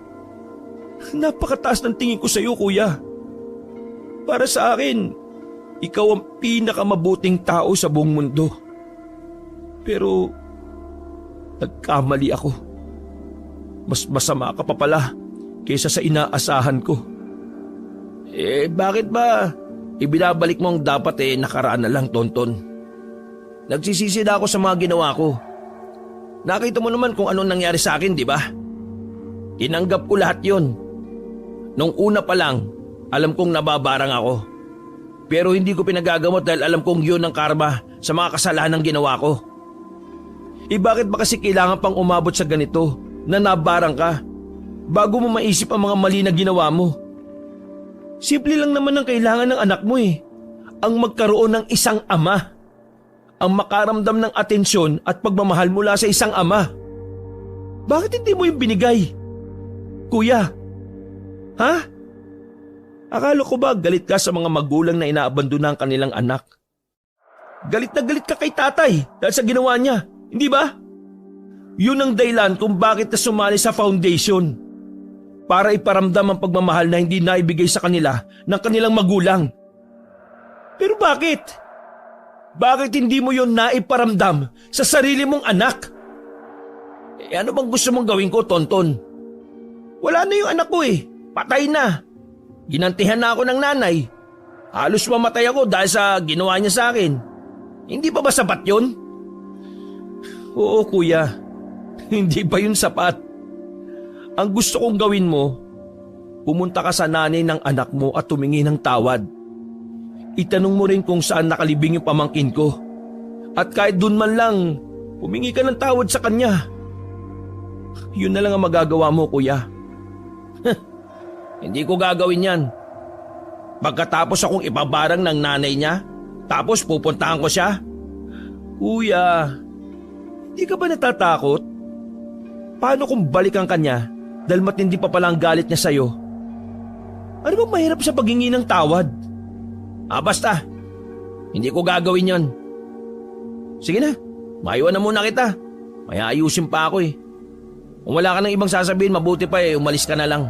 [SPEAKER 3] Napakataas ng tingin ko sa iyo, kuya. Para sa akin, ikaw ang pinakamabuting tao sa buong mundo. Pero, nagkamali ako. Mas masama ka pa pala kaysa sa inaasahan ko.
[SPEAKER 2] Bakit ba ibinabalik mo ang dapat nakaraan na lang, Tonton? Nagsisisi na ako sa mga ginawa ko. Nakita mo naman kung anong nangyari sa akin, di ba? Tinanggap ko lahat yon. Nung una pa lang, alam kong nababarang ako. Pero hindi ko pinagagamot dahil alam kong yun ang karma sa mga kasalanan ginawa ko. Bakit ba kasi kailangan pang umabot sa ganito na nabarang ka bago mo maisip ang mga mali na ginawa mo? Simple lang naman ang kailangan ng anak mo eh. Ang magkaroon ng isang ama. Ang makaramdam ng atensyon at pagmamahal mula sa isang ama. Bakit hindi mo yung binigay? Kuya, ha? Akala ko ba galit ka sa mga magulang na inaabandona ang kanilang anak? Galit na galit ka kay tatay dahil sa ginawa niya, hindi ba? Yun ang dahilan kung bakit na sumali sa foundation. Para iparamdam ang pagmamahal na hindi naibigay sa kanila ng kanilang magulang. Pero bakit? Bakit hindi mo yun naiparamdam sa sarili mong anak? Ano bang gusto mong gawin ko, Tonton? Wala na yung anak ko eh. Patay na. Ginantihan na ako ng nanay. Halos mamatay ako dahil sa ginawa niya sa akin. Hindi pa ba sapat yun?
[SPEAKER 3] Oo, kuya. Hindi pa yun sapat. Ang gusto kong gawin mo, pumunta ka sa nanay ng anak mo at tumingi ng tawad. Itanong mo rin kung saan nakalibing yung pamangkin ko. At kahit dun man lang, humingi ka ng tawad sa kanya. Yun na lang ang magagawa mo, kuya.
[SPEAKER 2] Hindi ko gagawin yan. Pagkatapos akong ipabarang ng nanay niya, tapos pupuntahan ko siya.
[SPEAKER 3] Kuya, hindi ka ba natatakot? Paano kung balikan ka niya dahil matindi pa pala ang galit niya sa'yo? Ano bang mahirap sa paghingi ng tawad?
[SPEAKER 2] Basta. Hindi ko gagawin yon. Sige na, maiwan na muna kita. May ayusin pa ako eh. Kung wala ka ng ibang sasabihin, mabuti pa umalis ka na lang.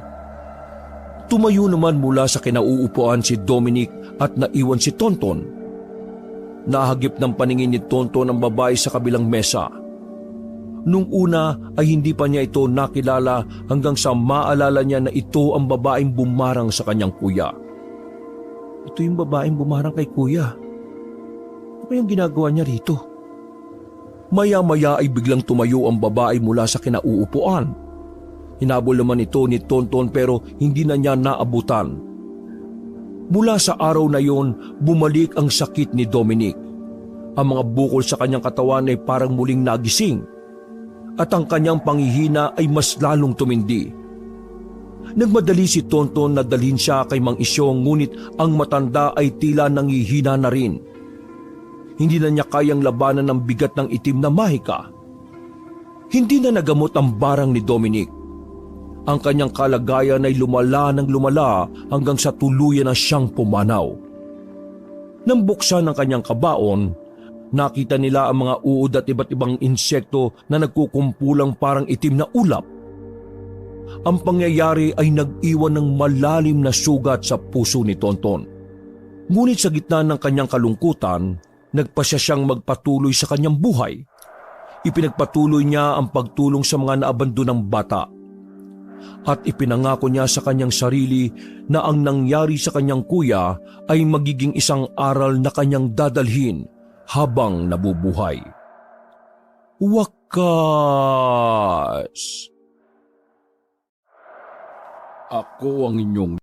[SPEAKER 1] Tumayo naman mula sa kinauupuan si Dominic at naiwan si Tonton. Nahagip ng paningin ni Tonton ang babae sa kabilang mesa.
[SPEAKER 5] Nung una ay hindi pa niya ito nakilala hanggang sa maalala niya na ito ang babaeng bumarang sa kanyang kuya. Ito yung babaeng bumarang kay kuya. Ano ba yung ginagawa niya rito? Maya-maya ay biglang tumayo ang babae mula sa kinauupuan. Hinabol naman ito ni Tonton pero hindi na niya naabutan. Mula sa araw na yon, bumalik ang sakit ni Dominic. Ang mga bukol sa kanyang katawan ay parang muling nagising at ang kanyang panghihina ay mas lalong tumindi. Nagmadali si Tonton na dalhin siya kay Mang Isyong ngunit ang matanda ay tila nangihina na rin. Hindi na niya kayang labanan ng bigat ng itim na mahika. Hindi na nagamot ang barang ni Dominic. Ang kanyang kalagayan ay lumala ng lumala hanggang sa tuluyan na siyang pumanaw. Nang buksan ang kanyang kabaon, nakita nila ang mga uod at iba't ibang insekto na nagkukumpulang parang itim na ulap. Ang pangyayari ay nag-iwan ng malalim na sugat sa puso ni Tonton. Ngunit sa gitna ng kanyang kalungkutan, nagpasya siyang magpatuloy sa kanyang buhay. Ipinagpatuloy niya ang pagtulong sa mga naabandonang bata. At ipinangako niya sa kanyang sarili na ang nangyari sa kanyang kuya ay magiging isang aral na kanyang dadalhin habang nabubuhay. Wakas!
[SPEAKER 1] Ako ang inyong